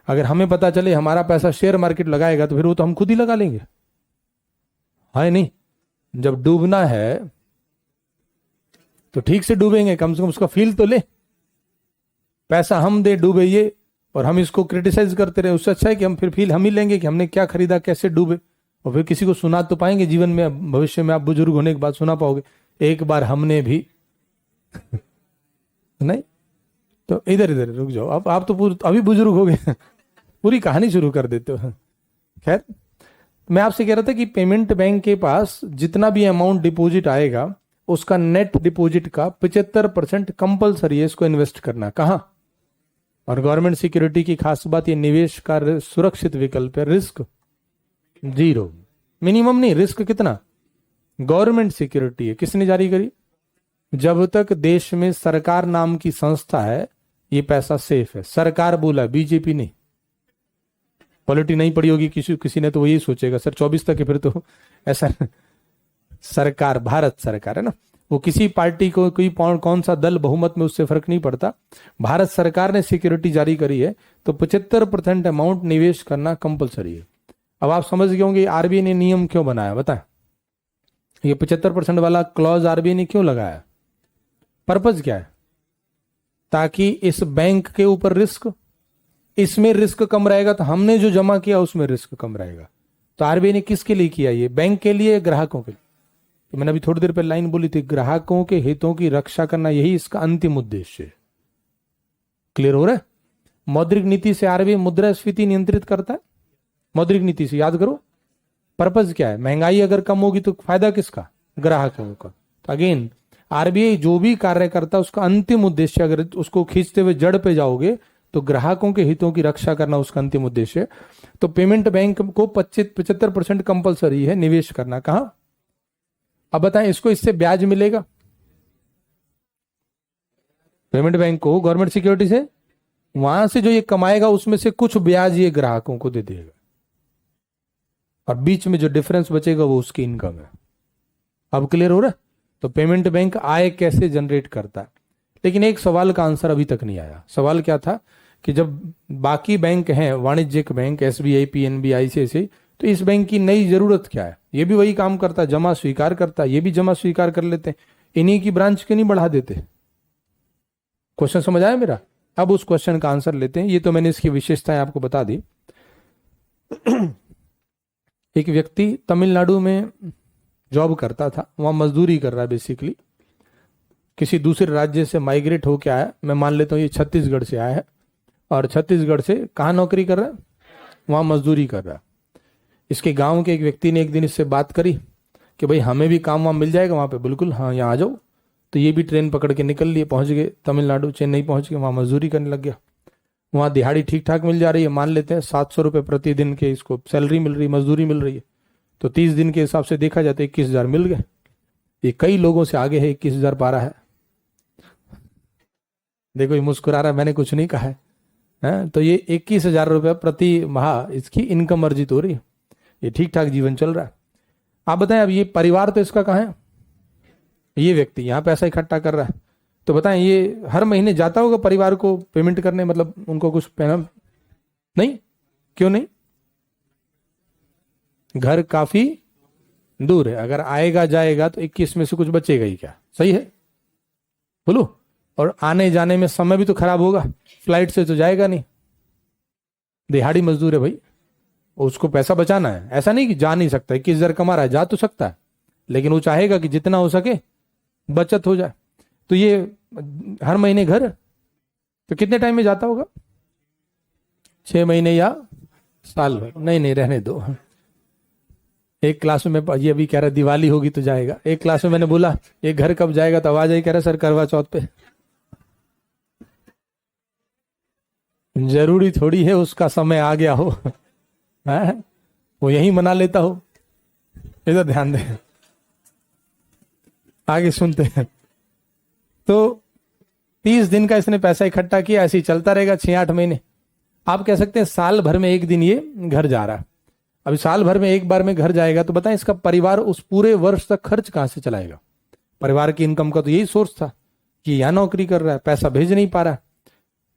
अगर हमें पता चले हमारा पैसा शेयर मार्केट लगाएगा तो फिर वो तो हम खुद ही लगा लेंगे, है नहीं? जब डूबना है तो ठीक से डूबेंगे, कम से कम उसका फील तो ले। पैसा हम दे डूबे ये, और हम इसको क्रिटिसाइज करते रहे, उससे अच्छा है कि हम फिर फील हम ही लेंगे कि हमने क्या खरीदा, कैसे डूबे, और फिर किसी को सुना तो पाएंगे जीवन में, भविष्य में आप बुजुर्ग होने के बाद सुना पाओगे एक बार हमने भी नहीं। तो इधर इधर रुक जाओ, अब आप तो अभी बुजुर्ग हो गए पूरी कहानी शुरू कर देते हो। खैर, मैं आपसे कह रहा था कि पेमेंट बैंक के पास जितना भी अमाउंट डिपॉजिट आएगा उसका नेट डिपॉजिट का 75% कंपलसरी है इसको इन्वेस्ट करना। कहां? और गवर्नमेंट सिक्योरिटी की खास बात, ये निवेश का सुरक्षित विकल्प है, रिस्क जीरो, मिनिमम नहीं, रिस्क कितना? गवर्नमेंट सिक्योरिटी है, किसने जारी करी? जब तक देश में सरकार नाम की संस्था है ये पैसा सेफ है। सरकार बोला, बीजेपी नहीं। पॉलिटी नहीं पड़ी होगी किसी ने तो वो यही सोचेगा सर 24 तक है, फिर तो ऐसा सरकार भारत सरकार है ना, वो किसी पार्टी को कोई कौन सा दल बहुमत में उससे फर्क नहीं पड़ता। भारत सरकार ने सिक्योरिटी जारी करी है तो 75% अमाउंट निवेश करना कंपलसरी है। अब आप समझ गए होंगे आरबीआई ने नियम क्यों बनाया, बताएं? ये 75% वाला क्लॉज आरबीआई ने क्यों लगाया? पर्पज क्या है? ताकि इस बैंक के ऊपर रिस्क, इसमें रिस्क कम रहेगा तो हमने जो जमा किया उसमें रिस्क कम रहेगा। तो आरबीआई ने किसके लिए किया? ये बैंक के लिए, ग्राहकों के लिए। तो मैंने अभी थोड़ी देर पहले लाइन बोली थी, ग्राहकों के हितों की रक्षा करना यही इसका अंतिम उद्देश्य है। क्लियर हो रहा है? मौद्रिक नीति से आरबीआई मुद्रास्फीति नियंत्रित करता है। मौद्रिक नीति से याद करो पर्पज क्या है? महंगाई अगर कम होगी तो फायदा किसका? ग्राहकों का। तो अगेन आरबीआई जो भी कार्य करता है उसका अंतिम उद्देश्य, अगर उसको खींचते हुए जड़ पे जाओगे तो ग्राहकों के हितों की रक्षा करना उसका अंतिम उद्देश्य है। तो पेमेंट बैंक को 75% कंपलसरी है निवेश करना। कहां? अब बताएं, इसको इससे ब्याज मिलेगा? पेमेंट बैंक को गवर्नमेंट सिक्योरिटी से, वहां से जो ये कमाएगा उसमें से कुछ ब्याज ये ग्राहकों को दे देगा, और बीच में जो डिफरेंस बचेगा वो उसकी इनकम है। अब क्लियर हो रहा है? तो पेमेंट बैंक आय कैसे जनरेट करता है? लेकिन एक सवाल का आंसर अभी तक नहीं आया। सवाल क्या था कि जब बाकी बैंक हैं, वाणिज्यिक बैंक, एसबीआई, पीएनबी, आईसीआईसीआई, तो इस बैंक की नई जरूरत क्या है? ये भी वही काम करता है, जमा स्वीकार करता है, ये भी जमा स्वीकार कर लेते हैं, इन्हीं की ब्रांच क्यों नहीं बढ़ा देते? क्वेश्चन समझ आया मेरा? अब उस क्वेश्चन का आंसर लेते हैं। ये तो मैंने इसकी विशेषताएं आपको बता दी। एक व्यक्ति तमिलनाडु में जॉब करता था, वहां मजदूरी कर रहा है, बेसिकली किसी दूसरे राज्य से माइग्रेट होके आया। मैं मान लेता हूँ ये छत्तीसगढ़ से आया है, और छत्तीसगढ़ से कहाँ नौकरी कर रहा है? वहां मजदूरी कर रहा है। इसके गांव के एक व्यक्ति ने एक दिन इससे बात करी कि भाई हमें भी काम वाम मिल जाएगा वहां पे। बिल्कुल, हाँ यहाँ आ जाओ। तो ये भी ट्रेन पकड़ के निकल लिए, पहुंच गए तमिलनाडु, चेन्नई पहुंच गए, वहां मजदूरी करने लग गया। वहां दिहाड़ी ठीक ठाक मिल जा रही है, मान लेते हैं 700 रुपये प्रतिदिन के इसको सैलरी मिल रही, मजदूरी मिल रही है। तो 30 दिन के हिसाब से देखा जाए तो 21,000 मिल गए। ये कई लोगों से आगे है, 21,000 पा रहा है। देखो ये मुस्कुरा रहा है, मैंने कुछ नहीं कहा है। तो ये 21,000 रुपये प्रति माह इसकी इनकम अर्जित हो रही है। ये ठीक ठाक जीवन चल रहा है। आप बताएं, अब ये परिवार तो इसका कहाँ है? ये व्यक्ति यहाँ पैसा इकट्ठा कर रहा है, तो बताएं ये हर महीने जाता होगा परिवार को पेमेंट करने, मतलब उनको कुछ पेमेंट नहीं? क्यों नहीं? घर काफी दूर है, अगर आएगा जाएगा तो 21 में से कुछ बचेगा ही क्या? सही है बोलो? और आने जाने में समय भी तो खराब होगा, फ्लाइट से तो जाएगा नहीं। दिहाड़ी मजदूर है भाई, उसको पैसा बचाना है। ऐसा नहीं कि जा नहीं सकता, 21,000 कमा रहा है, जा तो सकता है, लेकिन वो चाहेगा कि जितना हो सके बचत हो जाए। तो ये हर महीने घर, तो कितने टाइम में जाता होगा? 6 महीने या साल भर? नहीं रहने दो। एक क्लास में ये अभी कह रहा दिवाली होगी तो जाएगा। एक क्लास में मैंने बोला ये घर कब जाएगा, तो आवाज आई कह रहा सर करवा चौथ पे। जरूरी थोड़ी है उसका समय आ गया हो, है? वो यही मना लेता हो। इधर ध्यान दे, आगे सुनते हैं। तो 30 दिन का इसने पैसा इकट्ठा किया, ऐसे ही चलता रहेगा 6-8 महीने। आप कह सकते हैं साल भर में एक दिन ये घर जा रहा है। अभी साल भर में एक बार में घर जाएगा तो बताएं इसका परिवार उस पूरे वर्ष तक खर्च कहां से चलाएगा? परिवार की इनकम का तो यही सोर्स था कि यहां नौकरी कर रहा है, पैसा भेज नहीं पा रहा है,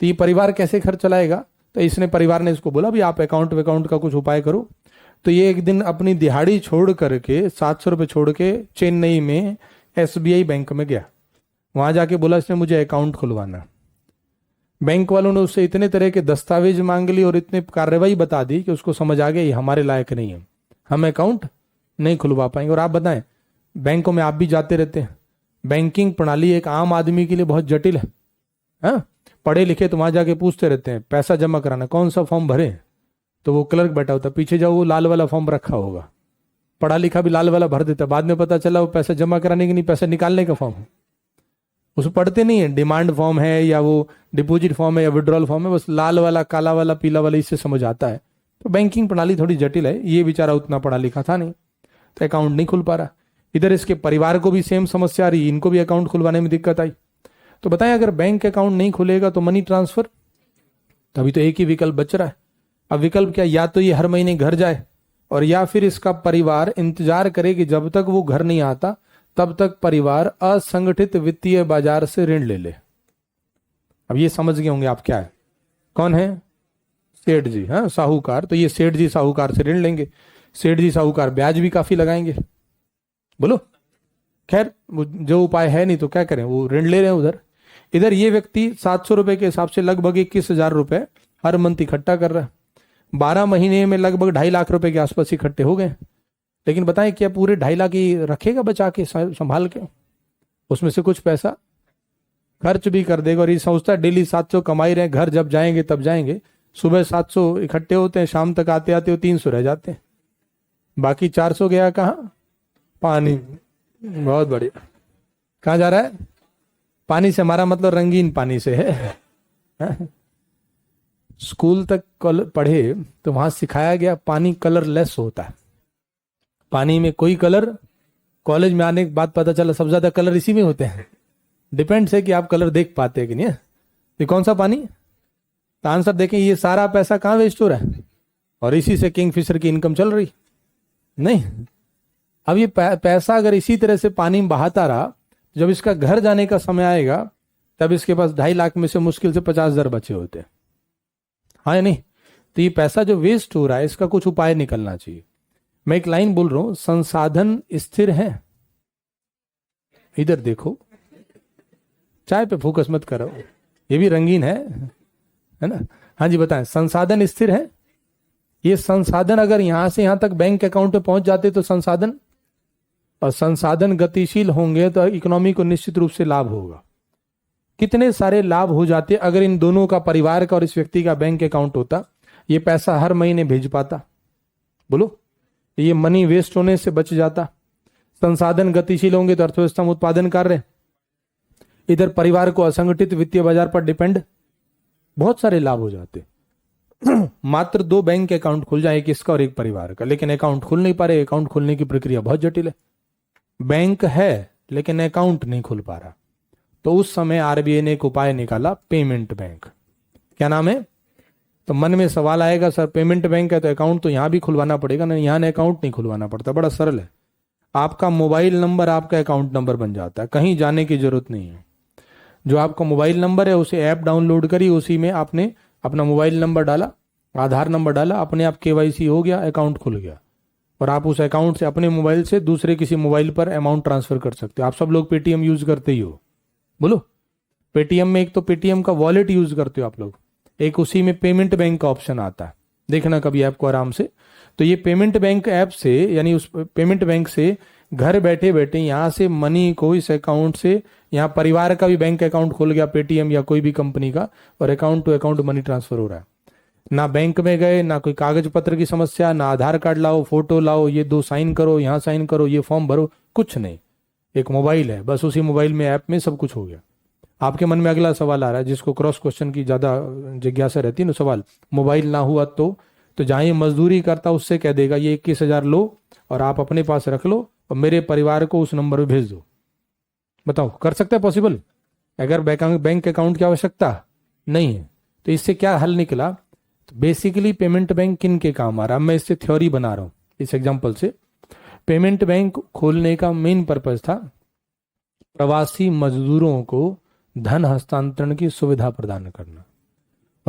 तो ये परिवार कैसे खर्च चलाएगा? तो इसने परिवार ने इसको बोला भी आप अकाउंट का कुछ उपाय करो। तो ये एक दिन अपनी दिहाड़ी छोड़ करके 700 रुपये छोड़ के चेन्नई में SBI बैंक में गया। वहां जाके बोला इसने मुझे अकाउंट खुलवाना। बैंक वालों ने उससे इतने तरह के दस्तावेज मांग ली और इतने कार्रवाई बता दी कि उसको समझ आ गया ये हमारे लायक नहीं है, हम अकाउंट नहीं खुलवा पाएंगे। और आप बताएं, बैंकों में आप भी जाते रहते हैं, बैंकिंग प्रणाली एक आम आदमी के लिए बहुत जटिल है। हाँ, पढ़े लिखे तो वहां जाके पूछते रहते हैं पैसा जमा कराना कौन सा फॉर्म भरे, तो वो क्लर्क बैठा होता है, पीछे जाओ वो लाल वाला फॉर्म रखा होगा, पढ़ा लिखा भी लाल वाला भर देता, बाद में पता चला वो पैसा जमा कराने की नहीं, पैसा निकालने का फॉर्म है। उसको पढ़ते नहीं है, डिमांड फॉर्म है या वो डिपॉजिट फॉर्म है या विड्रॉल फॉर्म है, बस लाल वाला काला वाला पीला वाला इससे समझ आता है। तो बैंकिंग प्रणाली थोड़ी जटिल है। ये बेचारा उतना पढ़ा लिखा था नहीं, तो अकाउंट नहीं खुल पा रहा। इधर इसके परिवार को भी सेम समस्या आ रही, इनको भी अकाउंट खुलवाने में दिक्कत आई। तो बताएं अगर बैंक अकाउंट नहीं खुलेगा तो मनी ट्रांसफर, तभी तो एक ही विकल्प बच रहा है। अब विकल्प क्या, या तो ये हर महीने घर जाए और या फिर इसका परिवार इंतजार करे कि जब तक वो घर नहीं आता तब तक परिवार असंगठित वित्तीय बाजार से ऋण ले ले। अब ये समझ गए होंगे आप क्या है, कौन है, सेठ जी, हाँ साहूकार। तो ये सेठ जी साहूकार से ऋण लेंगे, सेठ जी साहूकार ब्याज भी काफी लगाएंगे। बोलो, खैर जो उपाय है नहीं तो क्या करें, वो ऋण ले रहे हैं उधर। इधर ये व्यक्ति 700 रुपए के हिसाब से लगभग 21,000 रुपए हर मंथ इकट्ठा कर रहा है। 12 महीने में लगभग 2.5 लाख रुपए के आसपास इकट्ठे हो गए। लेकिन बताएं क्या पूरे 2.5 लाख ही रखेगा बचा के संभाल के, उसमें से कुछ पैसा खर्च भी कर देगा। और ये सोचता है डेली 700 कमाई रहे, घर जब जाएंगे तब जाएंगे। सुबह 700 इकट्ठे होते हैं, शाम तक आते आते 300 रह जाते हैं, बाकी 400 गया कहाँ, पानी। बहुत बढ़िया, कहाँ जा रहा है, पानी से। हमारा मतलब रंगीन पानी से है। स्कूल तक पढ़े तो वहां सिखाया गया पानी कलरलेस होता है, पानी में कोई कलर। कॉलेज में आने के बाद पता चला सबसे ज्यादा कलर इसी में होते हैं। डिपेंड्स है कि आप कलर देख पाते हैं कि नहीं। ये कौन सा पानी, तो आंसर देखें, ये सारा पैसा कहाँ वेस्ट हो रहा है और इसी से किंगफिशर की इनकम चल रही नहीं। अब ये पैसा अगर इसी तरह से पानी में बहाता रहा, जब इसका घर जाने का समय आएगा तब इसके पास 2.5 लाख में से मुश्किल से 50,000 बचे होते हैं, हाँ या नहीं। तो ये पैसा जो वेस्ट हो रहा है इसका कुछ उपाय निकलना चाहिए। मैं एक लाइन बोल रहा हूं, संसाधन स्थिर है। इधर देखो, चाय पे फोकस मत करो, ये भी रंगीन है ना। हाँ जी बताएं, संसाधन स्थिर है। ये संसाधन अगर यहां से यहां तक बैंक अकाउंट पे पहुंच जाते तो संसाधन, और संसाधन गतिशील होंगे तो इकोनॉमी को निश्चित रूप से लाभ होगा। कितने सारे लाभ हो जाते अगर इन दोनों का, परिवार का और इस व्यक्ति का बैंक अकाउंट होता, ये पैसा हर महीने भेज पाता। बोलो, ये मनी वेस्ट होने से बच जाता। संसाधन गतिशील होंगे तो अर्थव्यवस्था में उत्पादन कार्य, इधर परिवार को असंगठित वित्तीय बाजार पर डिपेंड, बहुत सारे लाभ हो जाते। मात्र 2 बैंक अकाउंट खुल जाए, एक इसका और एक परिवार का, लेकिन अकाउंट खुल नहीं पा रहे। अकाउंट खुलने की प्रक्रिया बहुत जटिल है। बैंक है लेकिन अकाउंट नहीं खुल पा रहा। तो उस समय आरबीआई ने एक उपाय निकाला, पेमेंट बैंक। क्या नाम है, तो मन में सवाल आएगा सर पेमेंट बैंक है तो अकाउंट तो यहां भी खुलवाना पड़ेगा ना। यहां अकाउंट नहीं खुलवाना पड़ता, बड़ा सरल है। आपका मोबाइल नंबर आपका अकाउंट नंबर बन जाता है, कहीं जाने की जरूरत नहीं है। जो आपका मोबाइल नंबर है उसे ऐप डाउनलोड करी, उसी में आपने अपना मोबाइल नंबर डाला, आधार नंबर डाला, अपने आप केवाईसी हो गया, अकाउंट खुल गया। और आप उस अकाउंट से अपने मोबाइल से दूसरे किसी मोबाइल पर अमाउंट ट्रांसफर कर सकते हो। आप सब लोग पेटीएम यूज करते ही हो, बोलो। पेटीएम में एक तो पेटीएम का वॉलेट यूज करते हो आप लोग, एक उसी में पेमेंट बैंक का ऑप्शन आता है, देखना कभी ऐप को आराम से। तो ये पेमेंट बैंक ऐप से, यानी उस पेमेंट बैंक से घर बैठे बैठे यहां से मनी को इस अकाउंट से, यहाँ परिवार का भी बैंक अकाउंट खुल गया, पेटीएम या कोई भी कंपनी का, और account to account money transfer हो रहा है। ना बैंक में गए, ना कोई कागज पत्र की समस्या, ना आधार कार्ड लाओ, फोटो लाओ, ये 2 साइन करो, यहाँ साइन करो, ये फॉर्म भरो, कुछ नहीं। एक मोबाइल है, बस उसी मोबाइल में ऐप में सब कुछ हो गया। आपके मन में अगला सवाल आ रहा है, जिसको क्रॉस क्वेश्चन की ज्यादा जिज्ञासा रहती है ना, सवाल, मोबाइल ना हुआ तो जहां ये मजदूरी करता उससे कह देगा ये 21,000 लो और आप अपने पास रख लो और मेरे परिवार को उस नंबर पे भेज दो। बताओ, कर सकता है पॉसिबल? अगर बैंक अकाउंट की आवश्यकता नहीं है तो इससे क्या हल निकला? तो बेसिकली पेमेंट बैंक किन के काम आ रहा है, मैं इससे थ्योरी बना रहा हूं इस एग्जांपल से। पेमेंट बैंक खोलने का मेन पर्पज था प्रवासी मजदूरों को धन हस्तांतरण की सुविधा प्रदान करना।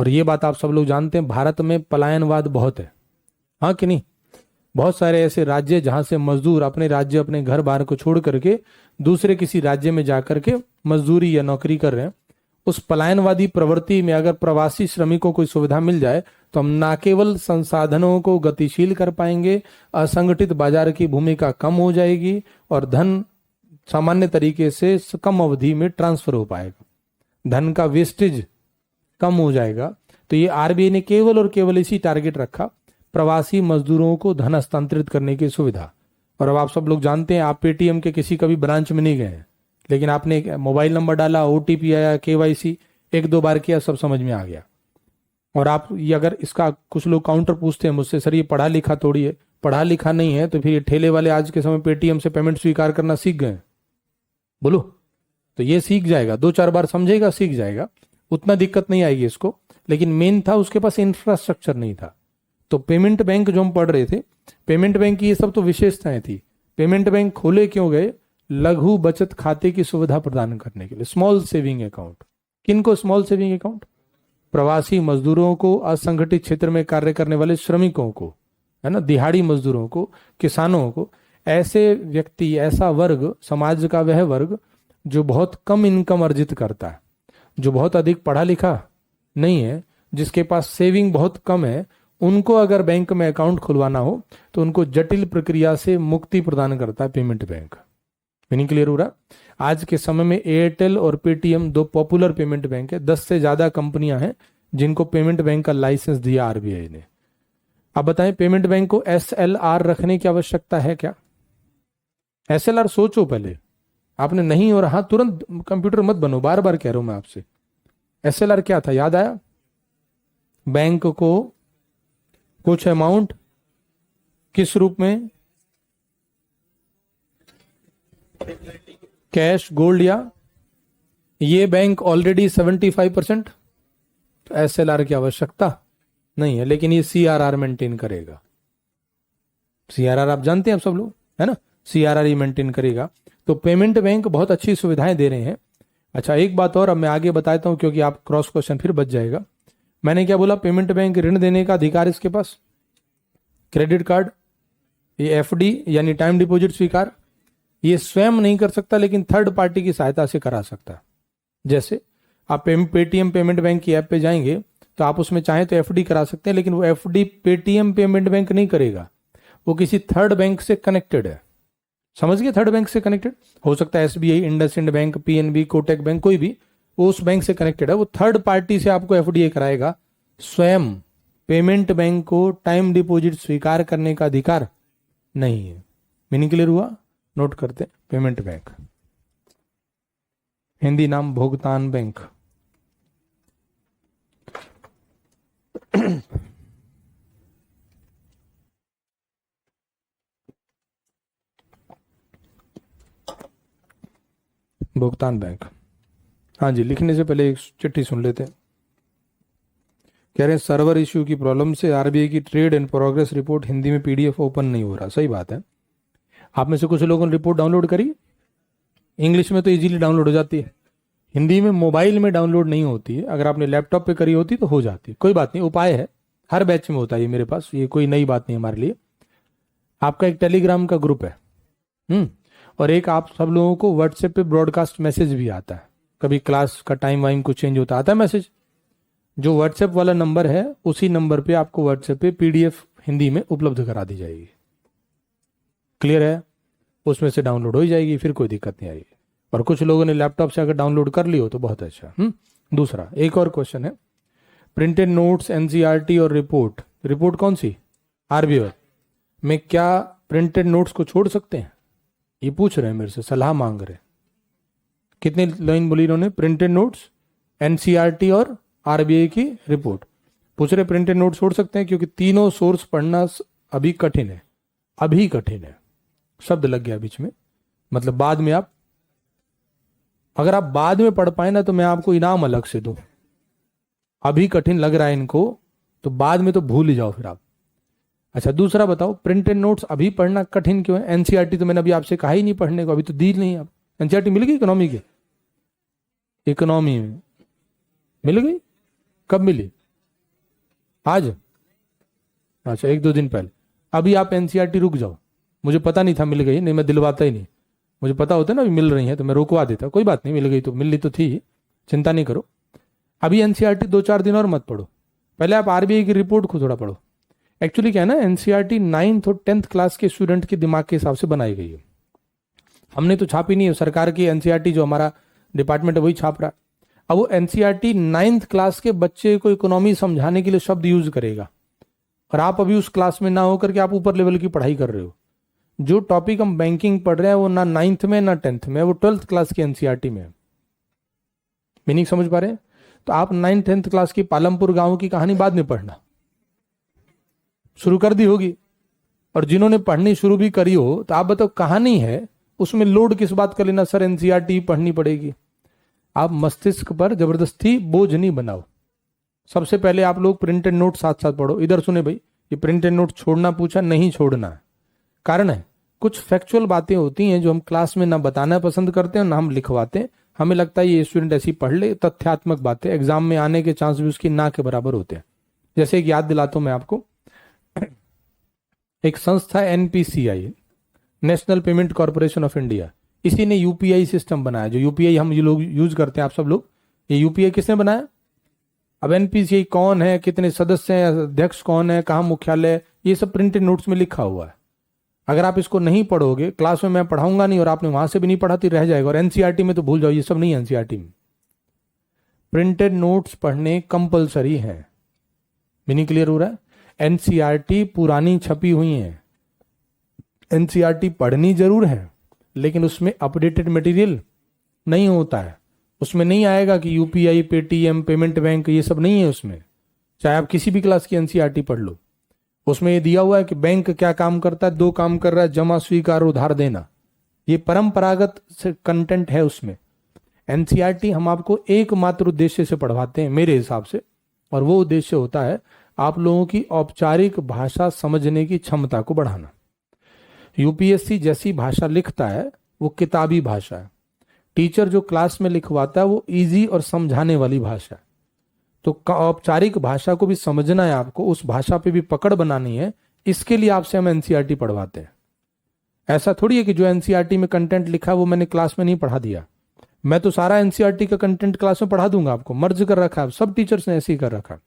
और ये बात आप सब लोग जानते हैं, भारत में पलायनवाद बहुत है, हाँ कि नहीं? बहुत सारे ऐसे राज्य जहां से मजदूर अपने राज्य अपने घर बार को छोड़ करके दूसरे किसी राज्य में जाकर के मजदूरी या नौकरी कर रहे हैं। उस पलायनवादी प्रवृत्ति में अगर प्रवासी श्रमिकों को सुविधा मिल जाए तो हम न केवल संसाधनों को गतिशील कर पाएंगे, असंगठित बाजार की भूमिका कम हो जाएगी और धन सामान्य तरीके से कम अवधि में ट्रांसफर हो पाएगा, धन का वेस्टेज कम हो जाएगा। तो ये आरबीआई ने केवल और केवल इसी टारगेट रखा, प्रवासी मजदूरों को धन हस्तांतरित करने की सुविधा। और अब आप सब लोग जानते हैं, आप पेटीएम के किसी कभी ब्रांच में नहीं गए हैं, लेकिन आपने एक मोबाइल नंबर डाला, ओटीपी आया, केवाईसी एक दो बार किया, सब समझ में आ गया। और आप ये अगर इसका कुछ लोग काउंटर पूछते हैं मुझसे, सर ये पढ़ा लिखा थोड़ी है, पढ़ा लिखा नहीं है तो फिर ये ठेले वाले आज के समय पेटीएम से पेमेंट स्वीकार करना सीख गए, बोलो? तो ये सीख जाएगा, दो चार बार समझेगा, सीख जाएगा, उतना दिक्कत नहीं आएगी इसको। लेकिन मेन था उसके पास इंफ्रास्ट्रक्चर नहीं था। तो पेमेंट बैंक जो हम पढ़ रहे थे, पेमेंट बैंक की ये सब तो विशेषताएं थी। पेमेंट बैंक खोले क्यों गए? लघु बचत खाते की सुविधा प्रदान करने के लिए, स्मॉल सेविंग अकाउंट। किनको स्मॉल सेविंग अकाउंट? प्रवासी मजदूरों को, असंगठित क्षेत्र में कार्य करने वाले श्रमिकों को, है ना, दिहाड़ी मजदूरों को, किसानों को, ऐसे व्यक्ति, ऐसा वर्ग, समाज का वह वर्ग जो बहुत कम इनकम अर्जित करता है, जो बहुत अधिक पढ़ा लिखा नहीं है, जिसके पास सेविंग बहुत कम है, उनको अगर बैंक में अकाउंट खुलवाना हो तो उनको जटिल प्रक्रिया से मुक्ति प्रदान करता है पेमेंट बैंक। मीनिंग क्लियर हो रहा? आज के समय में एयरटेल और पेटीएम दो पॉपुलर पेमेंट बैंक है। 10 से ज्यादा कंपनियां हैं जिनको पेमेंट बैंक का लाइसेंस दिया आरबीआई ने। अब बताएं, पेमेंट बैंक को एसएलआर रखने की आवश्यकता है क्या? एसएलआर सोचो पहले, आपने नहीं हो रहा तुरंत कंप्यूटर मत बनो, बार बार कह रहा हूं मैं आपसे। एसएलआर क्या था, याद आया? बैंक को कुछ अमाउंट किस रूप में, कैश, गोल्ड, या ये बैंक ऑलरेडी 75%, तो एसएलआर की आवश्यकता नहीं है, लेकिन ये सीआरआर मेंटेन करेगा। सीआरआर आप जानते हैं आप सब लोग, है ना? सीआरआर ही मेंटेन करेगा। तो पेमेंट बैंक बहुत अच्छी सुविधाएं दे रहे हैं। अच्छा, एक बात और अब मैं आगे बताता हूं क्योंकि आप क्रॉस क्वेश्चन फिर बच जाएगा। मैंने क्या बोला? पेमेंट बैंक ऋण देने का अधिकार इसके पास, क्रेडिट कार्ड, ये एफडी यानी टाइम डिपॉजिट स्वीकार, ये स्वयं नहीं कर सकता लेकिन थर्ड पार्टी की सहायता से करा सकता है। जैसे आप पेटीएम पेमेंट बैंक की ऐप पे जाएंगे तो आप उसमें चाहें तो एफडी करा सकते हैं, लेकिन वो एफडी पेटीएम पेमेंट बैंक नहीं करेगा, वो किसी थर्ड बैंक से कनेक्टेड है। समझ गए? थर्ड बैंक से कनेक्टेड हो सकता है SBI, IndusInd bank, PNB, Kotak bank, कोई भी, वो उस बैंक से कनेक्टेड है। वो थर्ड पार्टी से आपको एफडीए कराएगा। स्वयं पेमेंट बैंक को टाइम डिपॉजिट स्वीकार करने का अधिकार नहीं है। मीनिंग क्लियर हुआ? नोट करते, पेमेंट बैंक, हिंदी नाम भुगतान बैंक। भुगतान बैंक। हाँ जी, लिखने से पहले एक चिट्ठी सुन लेते हैं। कह रहे हैं सर्वर इश्यू की प्रॉब्लम से आरबीआई की trade and progress report Hindi में पीडीएफ ओपन नहीं हो रहा। सही बात है। आप में से कुछ लोगों ने रिपोर्ट डाउनलोड करी, इंग्लिश में तो इजीली डाउनलोड हो जाती है, हिंदी में मोबाइल में डाउनलोड नहीं होती है। अगर आपने लैपटॉप पे करी होती तो हो जाती। कोई बात नहीं, उपाय है, हर बैच में होता है ये मेरे पास, ये कोई नई बात नहीं हमारे लिए। आपका एक टेलीग्राम का ग्रुप है, और एक आप सब लोगों को व्हाट्सएप पे ब्रॉडकास्ट मैसेज भी आता है। कभी क्लास का टाइम वाइम कुछ चेंज होता आता है मैसेज। जो व्हाट्सएप वाला नंबर है उसी नंबर पे आपको व्हाट्सएप पे पीडीएफ हिंदी में उपलब्ध करा दी जाएगी। क्लियर है? उसमें से डाउनलोड हो जाएगी, फिर कोई दिक्कत नहीं आएगी। और कुछ लोगों ने लैपटॉप से अगर डाउनलोड कर ली हो तो बहुत अच्छा। दूसरा एक और क्वेश्चन है, प्रिंटेड नोट्स, एनसीईआरटी और रिपोर्ट। रिपोर्ट कौन सी? आरबीआई में क्या प्रिंटेड नोट्स को छोड़ सकते हैं? ये पूछ रहे हैं मेरे से, सलाह मांग रहे हैं। कितनी लाइन बोली इन्होंने? प्रिंटेड नोट्स, एनसीईआरटी और आरबीआई की रिपोर्ट। पूछ रहे प्रिंटेड नोट छोड़ सकते हैं, क्योंकि तीनों सोर्स पढ़ना अभी कठिन है। अभी कठिन है, शब्द लग गया बीच में, मतलब बाद में आप, अगर आप बाद में पढ़ पाए ना तो मैं आपको इनाम अलग से दूं। अभी कठिन लग रहा है इनको, तो बाद में तो भूल ही जाओ फिर आप। अच्छा, दूसरा बताओ, प्रिंटेड नोट्स अभी पढ़ना कठिन क्यों है? एनसीईआरटी तो मैंने अभी आपसे कहा ही नहीं पढ़ने को, अभी तो दी नहीं। आप एनसीईआरटी मिल गई इकोनॉमी की? इकोनॉमी में मिल गई? कब मिली? आज? अच्छा, 1-2 दिन पहले। अभी आप एनसीईआरटी रुक जाओ, मुझे पता नहीं था मिल गई, नहीं मैं दिलवाता ही नहीं। मुझे पता होता ना अभी मिल रही है तो मैं रुकवा देता, कोई बात नहीं, मिल गई तो मिल ली तो थी, चिंता नहीं करो। अभी एनसीईआरटी 2-4 दिन और मत पढ़ो, पहले आप आरबीआई की रिपोर्ट को थोड़ा पढ़ो। एक्चुअली क्या है ना, एनसीईआरटी 9th और 10th क्लास के स्टूडेंट के दिमाग के हिसाब से बनाई गई है। हमने तो छापी नहीं है, सरकार की एनसीईआरटी जो हमारा डिपार्टमेंट है वही छाप रहा है। अब वो एनसीईआरटी 9th क्लास के बच्चे को इकोनॉमी समझाने के लिए शब्द यूज करेगा, और आप अभी उस क्लास में ना होकर के आप ऊपर लेवल की पढ़ाई कर रहे हो। जो टॉपिक हम बैंकिंग पढ़ रहे हैं वो ना 9th में ना 10th में, वो 12th क्लास की एनसीईआरटी में है। मीनिंग समझ पा रहे हैं? तो आप 9th-10th क्लास की पालमपुर गांव की कहानी बाद में पढ़ना, शुरू कर दी होगी, और जिन्होंने पढ़नी शुरू भी करी हो तो आप बताओ कहानी है उसमें लोड किस बात का लेना, सर एनसीईआरटी पढ़नी पड़ेगी। आप मस्तिष्क पर जबरदस्ती बोझ नहीं बनाओ। सबसे पहले आप लोग प्रिंटेड नोट साथ साथ पढ़ो। इधर सुने भाई, ये प्रिंटेड नोट छोड़ना पूछा, नहीं छोड़ना है। कारण है, कुछ फैक्चुअल बातें होती हैं जो हम क्लास में ना बताना पसंद करते हैं ना हम लिखवाते हैं। हमें लगता है ये स्टूडेंट ऐसी पढ़ ले, तथ्यात्मक बातें एग्जाम में आने के चांस भी उसकी ना के बराबर होते हैं। जैसे एक याद दिलाता हूं मैं आपको, एक संस्था NPCI, national payment corporation of India, इसी ने यूपीआई सिस्टम बनाया। जो यूपीआई हम ये लोग यूज करते हैं, आप सब लोग, ये यूपीआई किसने बनाया? अब एनपीसीआई कौन है, कितने सदस्य हैं, अध्यक्ष कौन है, कहाँ मुख्यालय, ये सब प्रिंटेड नोट्स में लिखा हुआ है। अगर आप इसको नहीं पढ़ोगे, क्लास में मैं पढ़ाऊंगा नहीं और आपने वहां से भी नहीं पढ़ा तो रह जाएगा। और एनसीईआरटी में तो भूल जाओ, ये सब नहीं है एनसीईआरटी में। प्रिंटेड नोट्स पढ़ने कंपलसरी है। मीनिंग क्लियर हो रहा है? एनसीईआरटी पुरानी छपी हुई है, एनसीईआरटी पढ़नी जरूर है, लेकिन उसमें अपडेटेड मटेरियल नहीं होता है। उसमें नहीं आएगा कि यूपीआई, पेटीएम, पेमेंट बैंक, ये सब नहीं है उसमें। चाहे आप किसी भी क्लास की एनसीईआरटी पढ़ लो, उसमें ये दिया हुआ है कि बैंक क्या काम करता है, 2 काम कर रहा है, जमा, स्वीकार, उधार देना। ये परंपरागत से कंटेंट है उसमें। एनसीईआरटी हम आपको एकमात्र उद्देश्य से पढ़वाते हैं मेरे हिसाब से, और वो उद्देश्य होता है आप लोगों की औपचारिक भाषा समझने की क्षमता को बढ़ाना। यूपीएससी जैसी भाषा लिखता है वो किताबी भाषा है, टीचर जो क्लास में लिखवाता है वो इजी और समझाने वाली भाषा है। तो औपचारिक भाषा को भी समझना है आपको, उस भाषा पे भी पकड़ बनानी है, इसके लिए आपसे हम एनसीईआरटी पढ़वाते हैं। ऐसा थोड़ी है कि जो एनसीईआरटी में कंटेंट लिखा है वो मैंने क्लास में नहीं पढ़ा दिया। मैं तो सारा एनसीईआरटी का कंटेंट क्लास में पढ़ा दूंगा आपको, मर्ज कर रखा है, सब टीचर्स ने ऐसे ही कर रखा है।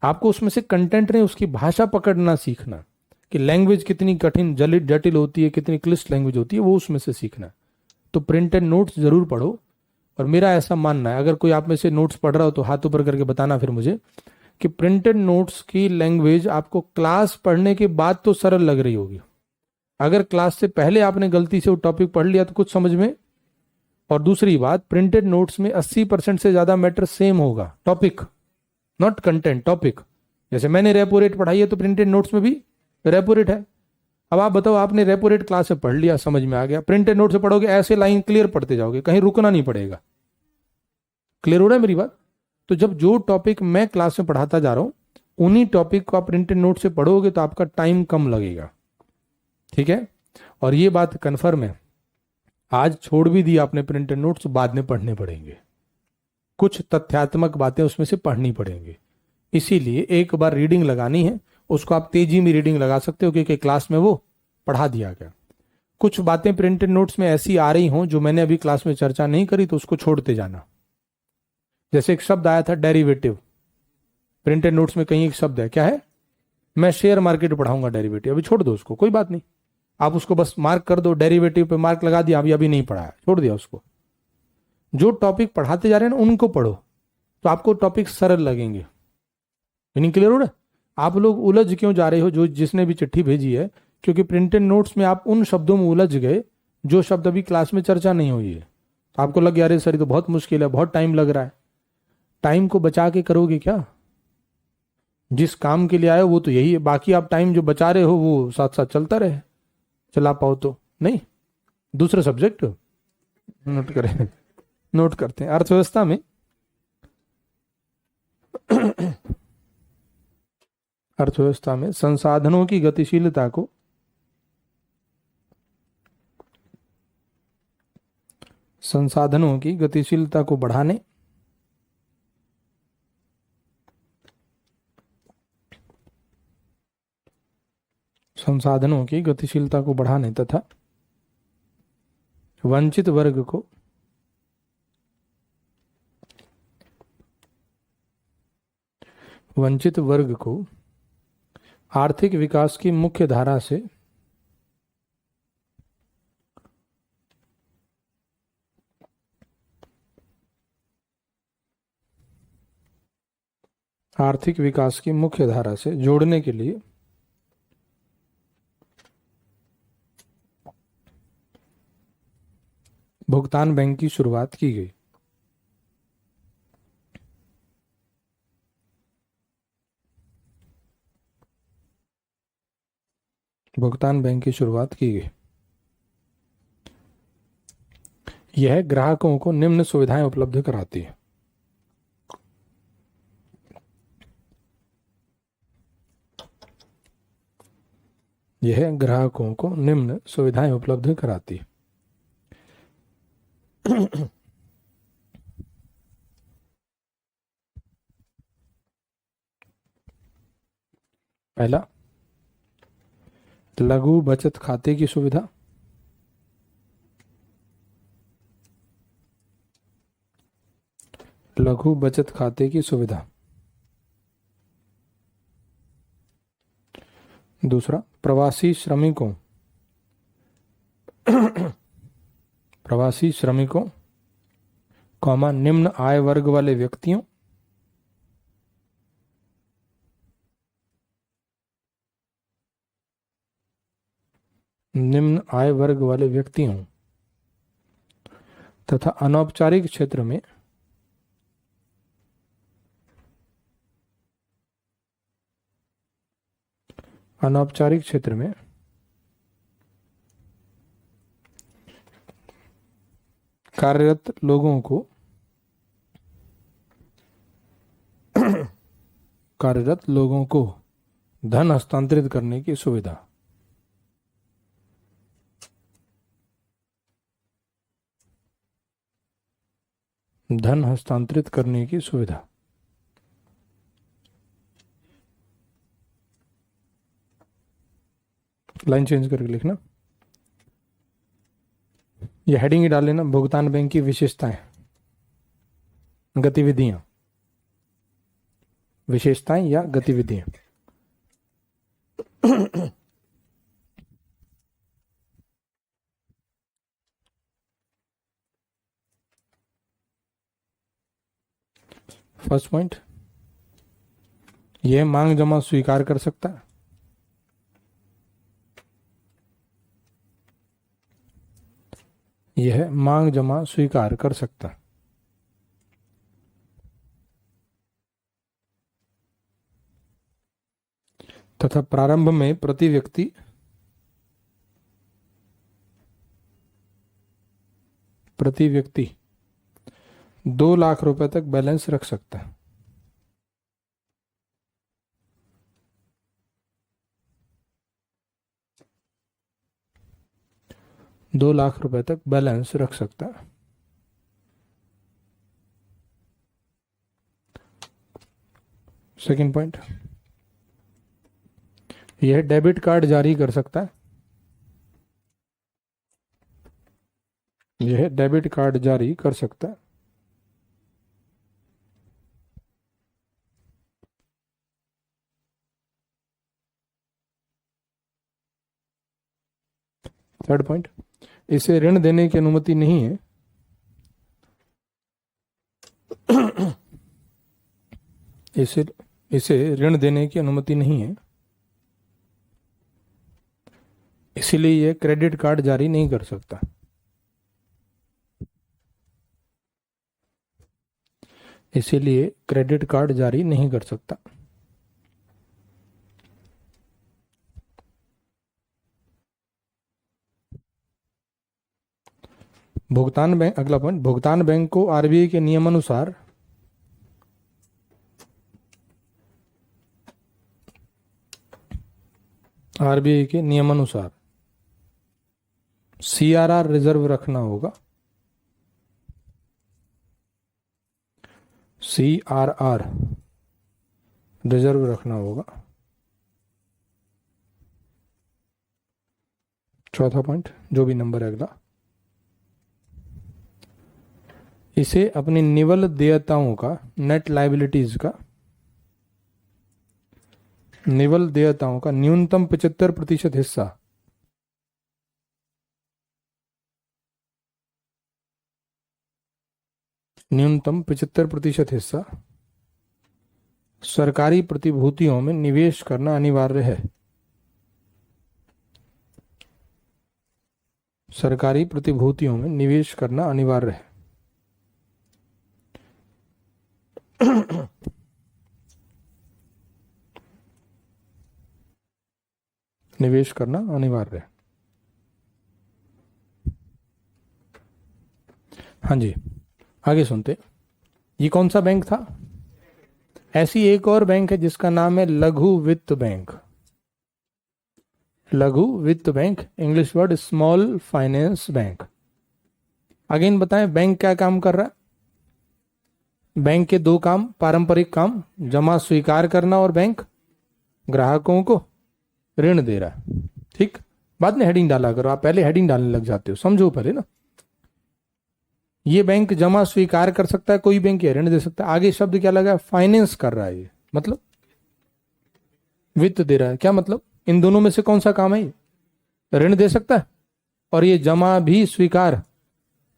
आपको उसमें से कंटेंट नहीं, उसकी भाषा पकड़ना सीखना, कि लैंग्वेज कितनी कठिन जटिल होती है, कितनी क्लिष्ट लैंग्वेज होती है, वो उसमें से सीखना। तो प्रिंटेड नोट्स जरूर पढ़ो। और मेरा ऐसा मानना है, अगर कोई आप में से नोट्स पढ़ रहा हो तो हाथ ऊपर करके बताना फिर मुझे, कि प्रिंटेड नोट्स की लैंग्वेज आपको क्लास पढ़ने के बाद तो सरल लग रही होगी। अगर क्लास से पहले आपने गलती से वो टॉपिक पढ़ लिया तो कुछ समझ में। और दूसरी बात, प्रिंटेड नोट्स में 80% से ज्यादा मैटर सेम होगा, टॉपिक, नॉट कंटेंट, टॉपिक। जैसे मैंने रेपो रेट पढ़ाई है तो प्रिंटेड नोट्स में भी रेपो रेट है। अब आप बताओ, आपने रेपो रेट क्लास से पढ़ लिया, समझ में आ गया, प्रिंटेड नोट से पढ़ोगे ऐसे लाइन क्लियर पढ़ते जाओगे, कहीं रुकना नहीं पड़ेगा। क्लियर हो रहा है मेरी बात? तो जब जो टॉपिक मैं क्लास में पढ़ाता जा रहा हूं उन्हीं टॉपिक को आप प्रिंटेड नोट से पढ़ोगे तो आपका टाइम कम लगेगा। ठीक है? और ये बात कन्फर्म है, आज छोड़ भी दिया आपने प्रिंटेड नोट्स, बाद में पढ़ने पड़ेंगे, कुछ तथ्यात्मक बातें उसमें से पढ़नी पड़ेंगी। इसीलिए एक बार रीडिंग लगानी है, उसको आप तेजी में रीडिंग लगा सकते हो क्योंकि क्लास में वो पढ़ा दिया गया। कुछ बातें प्रिंटेड नोट्स में ऐसी आ रही हों जो मैंने अभी क्लास में चर्चा नहीं करी तो उसको छोड़ते जाना। जैसे एक शब्द आया था डेरिवेटिव, प्रिंटेड नोट्स में कहीं एक शब्द है, क्या है? मैं शेयर मार्केट पढ़ाऊंगा डेरिवेटिव, अभी छोड़ दो उसको, कोई बात नहीं, आप उसको बस मार्क कर दो, डेरिवेटिव पे मार्क लगा दिया, अभी नहीं पढ़ाया, छोड़ दिया उसको। जो टॉपिक पढ़ाते जा रहे हैं ना उनको पढ़ो, तो आपको टॉपिक सरल लगेंगे। मीनिंग क्लियर हो रहा है? आप लोग उलझ क्यों जा रहे हो, जो जिसने भी चिट्ठी भेजी है, क्योंकि प्रिंटेड नोट्स में आप उन शब्दों में उलझ गए जो शब्द अभी क्लास में चर्चा नहीं हुई है। तो आपको लग गया अरे सर ये तो बहुत मुश्किल है, बहुत टाइम लग रहा है। टाइम को बचा के करोगे क्या? जिस काम के लिए आए हो वो तो यही है, बाकी आप टाइम जो बचा रहे हो वो साथ साथ चलता रहे, चला पाओ तो नहीं। दूसरा सब्जेक्ट नोट करें, नोट करते हैं। अर्थव्यवस्था में अर्थव्यवस्था में संसाधनों की गतिशीलता को बढ़ाने संसाधनों की गतिशीलता को बढ़ाने तथा वंचित वर्ग को आर्थिक विकास की मुख्य धारा से जोड़ने के लिए भुगतान बैंक की शुरुआत की गई। भुगतान बैंक की शुरुआत की गई। यह ग्राहकों को निम्न सुविधाएं उपलब्ध कराती है। यह ग्राहकों को निम्न सुविधाएं उपलब्ध कराती है। पहला, लघु बचत खाते की सुविधा। लघु बचत खाते की सुविधा। दूसरा, प्रवासी श्रमिकों कॉमा निम्न आय वर्ग वाले व्यक्तियों तथा अनौपचारिक क्षेत्र में कार्यरत लोगों को धन हस्तांतरित करने की सुविधा। धन हस्तांतरित करने की सुविधा। लाइन चेंज करके लिखना, ये हेडिंग ही डाल लेना, भुगतान बैंक की विशेषताएं, गतिविधियां, विशेषताएं या गतिविधियां। फर्स्ट पॉइंट, यह मांग जमा स्वीकार कर सकता है। यह मांग जमा स्वीकार कर सकता है। तथा प्रारंभ में प्रति व्यक्ति 2 लाख रुपए तक बैलेंस रख सकता है। 2 लाख रुपए तक बैलेंस रख सकता है। सेकंड पॉइंट, यह डेबिट कार्ड जारी कर सकता है। यह डेबिट कार्ड जारी कर सकता है। थर्ड पॉइंट, इसे ऋण देने की अनुमति नहीं है। इसे ऋण देने की अनुमति नहीं है, इसलिए यह क्रेडिट कार्ड जारी नहीं कर सकता। इसीलिए क्रेडिट कार्ड जारी नहीं कर सकता। भुगतान बैंक, अगला पॉइंट, भुगतान बैंक को आरबीआई के नियमानुसार सीआरआर रिजर्व रखना होगा। सीआरआर रिजर्व रखना होगा। चौथा पॉइंट, जो भी नंबर है अगला, इसे अपनी निवल देयताओं का, नेट लाइबिलिटीज का, निवल देयताओं का न्यूनतम 75% हिस्सा न्यूनतम 75% हिस्सा सरकारी प्रतिभूतियों में निवेश करना अनिवार्य है। सरकारी प्रतिभूतियों में निवेश करना अनिवार्य है। निवेश करना अनिवार्य है। हाँ जी, आगे सुनते। ये कौन सा बैंक था? ऐसी एक और बैंक है जिसका नाम है लघु वित्त बैंक। लघु वित्त bank, English word small finance bank. Again बताएं बैंक क्या काम कर रहा है? बैंक के दो काम, पारंपरिक काम, जमा स्वीकार करना और बैंक ग्राहकों को ऋण दे रहा है। ठीक, बाद में हेडिंग डाला करो, आप पहले हेडिंग डालने लग जाते हो, समझो पहले ना। ये बैंक जमा स्वीकार कर सकता है, कोई बैंक ये ऋण दे सकता है। आगे शब्द क्या लगा? फाइनेंस कर रहा है। ये मतलब वित्त दे रहा है। क्या मतलब? इन दोनों में से कौन सा काम है? ये ऋण दे सकता है और ये जमा भी स्वीकार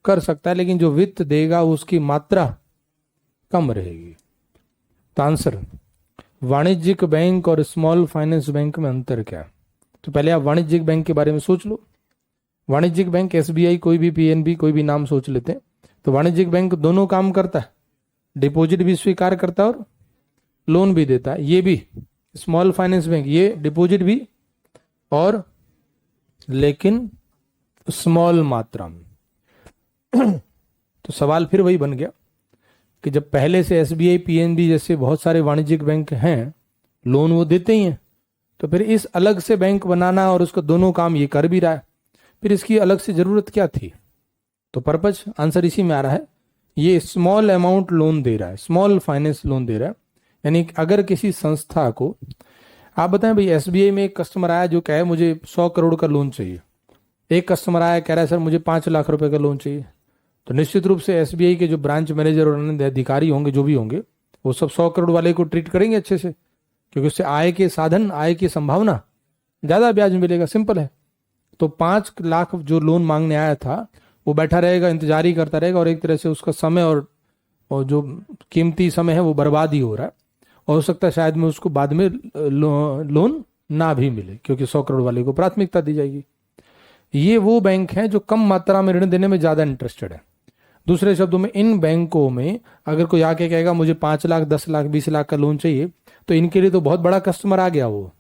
कर सकता है, लेकिन जो वित्त देगा उसकी मात्रा कम रहेगी। तो आंसर, वाणिज्यिक बैंक और स्मॉल फाइनेंस बैंक में अंतर क्या है? तो पहले आप वाणिज्यिक बैंक के बारे में सोच लो। वाणिज्यिक बैंक एसबीआई, कोई भी पीएनबी, कोई भी नाम सोच लेते हैं। तो वाणिज्यिक बैंक दोनों काम करता है, डिपॉजिट भी स्वीकार करता है और लोन भी देता है। ये भी स्मॉल फाइनेंस बैंक, ये डिपॉजिट भी और लेकिन स्मॉल मात्रा में। तो सवाल फिर वही बन गया कि जब पहले से एसबीआई, पीएनबी जैसे बहुत सारे वाणिज्यिक बैंक हैं, लोन वो देते ही हैं, तो फिर इस अलग से बैंक बनाना और उसका दोनों काम ये कर भी रहा है, फिर इसकी अलग से जरूरत क्या थी? तो पर्पज, आंसर इसी में आ रहा है। ये स्मॉल अमाउंट लोन दे रहा है, स्मॉल फाइनेंस लोन दे रहा है। यानी अगर किसी संस्था को, आप बताएं भाई, एसबीआई में एक कस्टमर आया जो कहे मुझे 100 करोड़ का लोन चाहिए, एक कस्टमर आया कह रहा है सर मुझे 5 लाख रुपए का लोन चाहिए, तो निश्चित रूप से एसबीआई के जो ब्रांच मैनेजर और अन्य अधिकारी होंगे, जो भी होंगे, वो सब 100 करोड़ वाले को ट्रीट करेंगे अच्छे से, क्योंकि उससे आय के साधन, आय की संभावना, ज्यादा ब्याज मिलेगा। सिंपल है। तो 5 लाख जो लोन मांगने आया था वो बैठा रहेगा, इंतजार ही करता रहेगा, और एक तरह से उसका समय और जो कीमती समय है वो बर्बाद ही हो रहा है, और हो सकता है शायद में उसको बाद में लोन ना भी मिले, क्योंकि 100 करोड़ वाले को प्राथमिकता दी जाएगी। ये वो बैंक है जो कम मात्रा में ऋण देने में ज्यादा इंटरेस्टेड है। दूसरे शब्दों में, इन बैंकों में अगर कोई आके कहेगा मुझे 5 लाख, 10 लाख, 20 लाख का लोन चाहिए, तो इनके लिए तो बहुत बड़ा कस्टमर आ गया। वो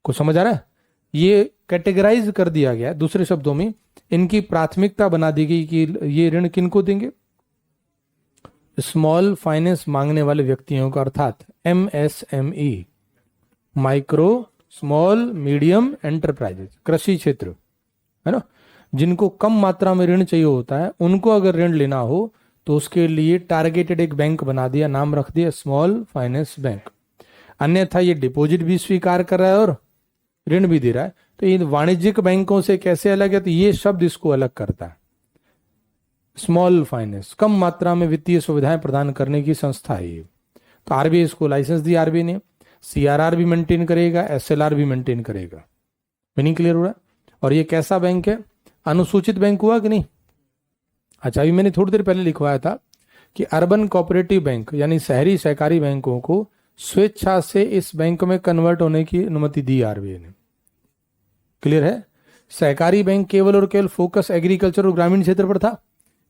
कुछ समझ आ रहा है? ये कैटेगराइज कर दिया गया। दूसरे शब्दों में, इनकी प्राथमिकता बना दी गई कि ये ऋण किनको देंगे? स्मॉल फाइनेंस मांगने वाले व्यक्तियों को, अर्थात MSME, micro small medium enterprises, कृषि क्षेत्र है ना, जिनको कम मात्रा में ऋण चाहिए होता है, उनको अगर ऋण लेना हो तो उसके लिए टारगेटेड एक बैंक बना दिया, नाम रख दिया स्मॉल फाइनेंस बैंक। अन्यथा ये डिपॉजिट भी स्वीकार कर रहा है और ऋण भी दे रहा है। तो इन वाणिज्यिक बैंकों से कैसे अलग है? तो ये शब्द इसको अलग करता है। स्मॉल फाइनेंस, कम मात्रा में वित्तीय सुविधाएं प्रदान करने की संस्था है ये। तो आरबीआई इसको लाइसेंस दी, आरबीआई ने सीआरआर भी मेंटेन करेगा, एसएलआर भी मेंटेन करेगा। मीनिंग क्लियर हो रहा है? और ये कैसा बैंक है? अनुसूचित बैंक हुआ कि नहीं? अच्छा, अभी मैंने थोड़ी देर पहले लिखवाया था कि अर्बन कोऑपरेटिव बैंक, यानी शहरी सहकारी बैंकों को स्वेच्छा से इस बैंक में कन्वर्ट होने की अनुमति दी आरबीआई ने। क्लियर है? सहकारी बैंक केवल और केवल फोकस एग्रीकल्चर और ग्रामीण क्षेत्र पर था,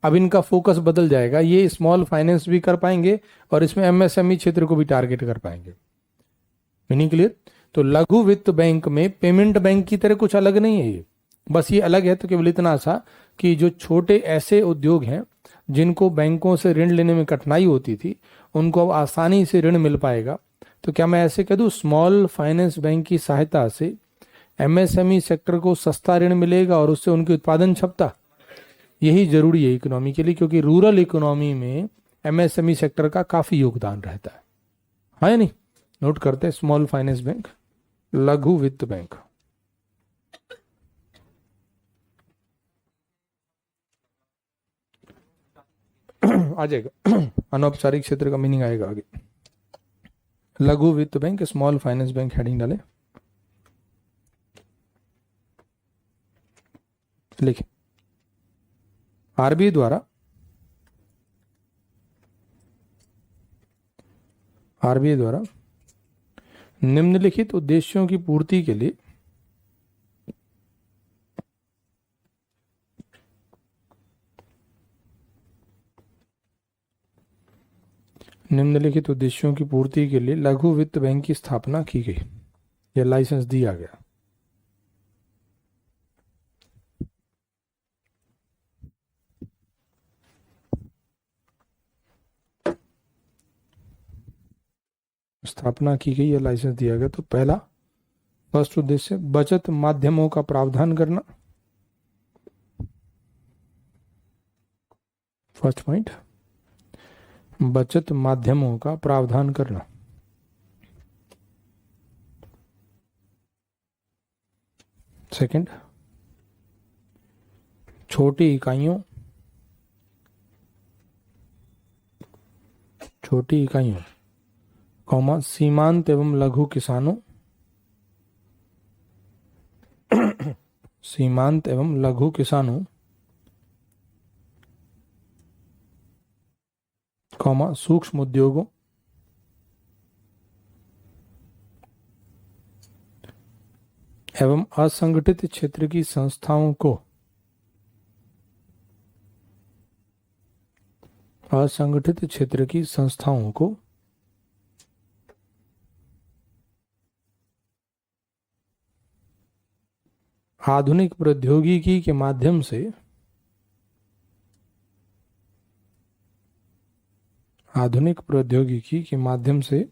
अब इनका फोकस बदल जाएगा। ये स्मॉल फाइनेंस भी कर पाएंगे और इसमें एमएसएमई क्षेत्र को भी टारगेट कर पाएंगे। Meaning clear? तो लघु वित्त बैंक में पेमेंट बैंक की तरह कुछ अलग नहीं है ये, बस ये अलग है तो केवल इतना सा कि जो छोटे ऐसे उद्योग हैं जिनको बैंकों से ऋण लेने में कठिनाई होती थी, उनको अब आसानी से ऋण मिल पाएगा। तो क्या मैं ऐसे कह दूं, स्मॉल फाइनेंस बैंक की सहायता से एमएसएमई सेक्टर को सस्ता ऋण मिलेगा और उससे उनकी उत्पादन क्षमता, यही जरूरी है इकोनॉमी के लिए, क्योंकि रूरल इकोनॉमी में एमएसएमई सेक्टर का काफी योगदान रहता है। हाँ या नहीं? नोट करते हैं, स्मॉल फाइनेंस बैंक, लघु वित्त बैंक। आ जाएगा अनौपचारिक क्षेत्र का मीनिंग आएगा आगे। लघु वित्त bank, small finance bank heading डाले, लिखे। आरबीआई द्वारा निम्नलिखित उद्देश्यों की पूर्ति के लिए लघु वित्त बैंक की स्थापना की गई या लाइसेंस दिया गया। स्थापना की गई या लाइसेंस दिया गया। तो पहला फर्स्ट उद्देश्य बचत माध्यमों का प्रावधान करना। फर्स्ट पॉइंट, बचत माध्यमों का प्रावधान करना। सेकंड, छोटी इकाइयों कौमा सीमांत एवं लघु किसानों कौमा सूक्ष्म उद्योगों एवं असंगठित क्षेत्र की संस्थाओं को आधुनिक प्रौद्योगिकी के माध्यम से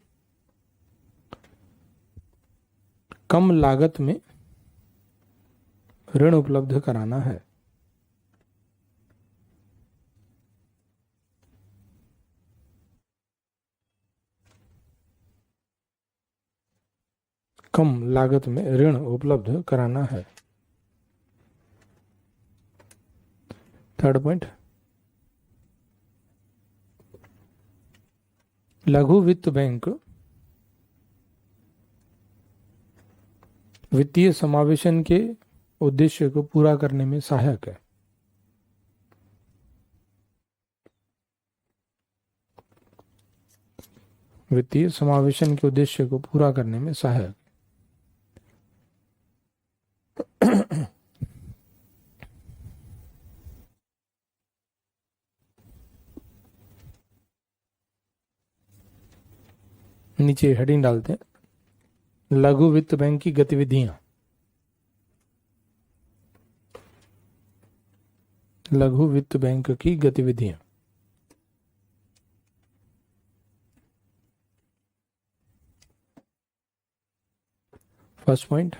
कम लागत में ऋण उपलब्ध कराना है। कम लागत में ऋण उपलब्ध कराना है। थर्ड पॉइंट, लघु वित्त बैंक वित्तीय समावेशन के उद्देश्य को पूरा करने में सहायक है। वित्तीय समावेशन के उद्देश्य को पूरा करने में सहायक। नीचे हेडिंग डालते हैं, लघु वित्त बैंक की गतिविधियां। लघु वित्त बैंक की गतिविधियां। फर्स्ट पॉइंट,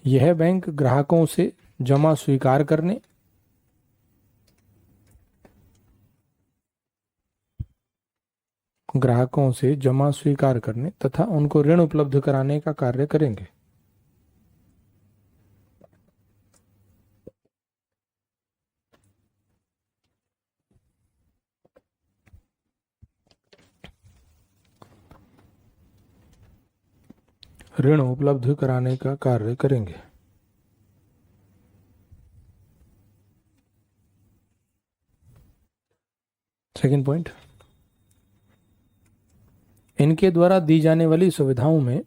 यह बैंक ग्राहकों से जमा स्वीकार करने तथा उनको ऋण उपलब्ध कराने का कार्य करेंगे। सेकंड पॉइंट, इनके द्वारा दी जाने वाली सुविधाओं में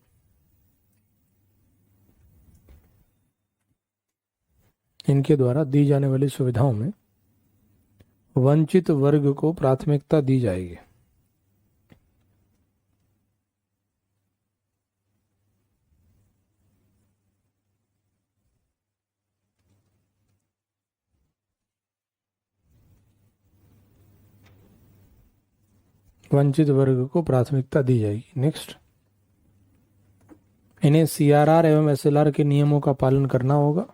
वंचित वर्ग को प्राथमिकता दी जाएगी। नेक्स्ट, इन्हें सीआरआर एवं एसएलआर के नियमों का पालन करना होगा।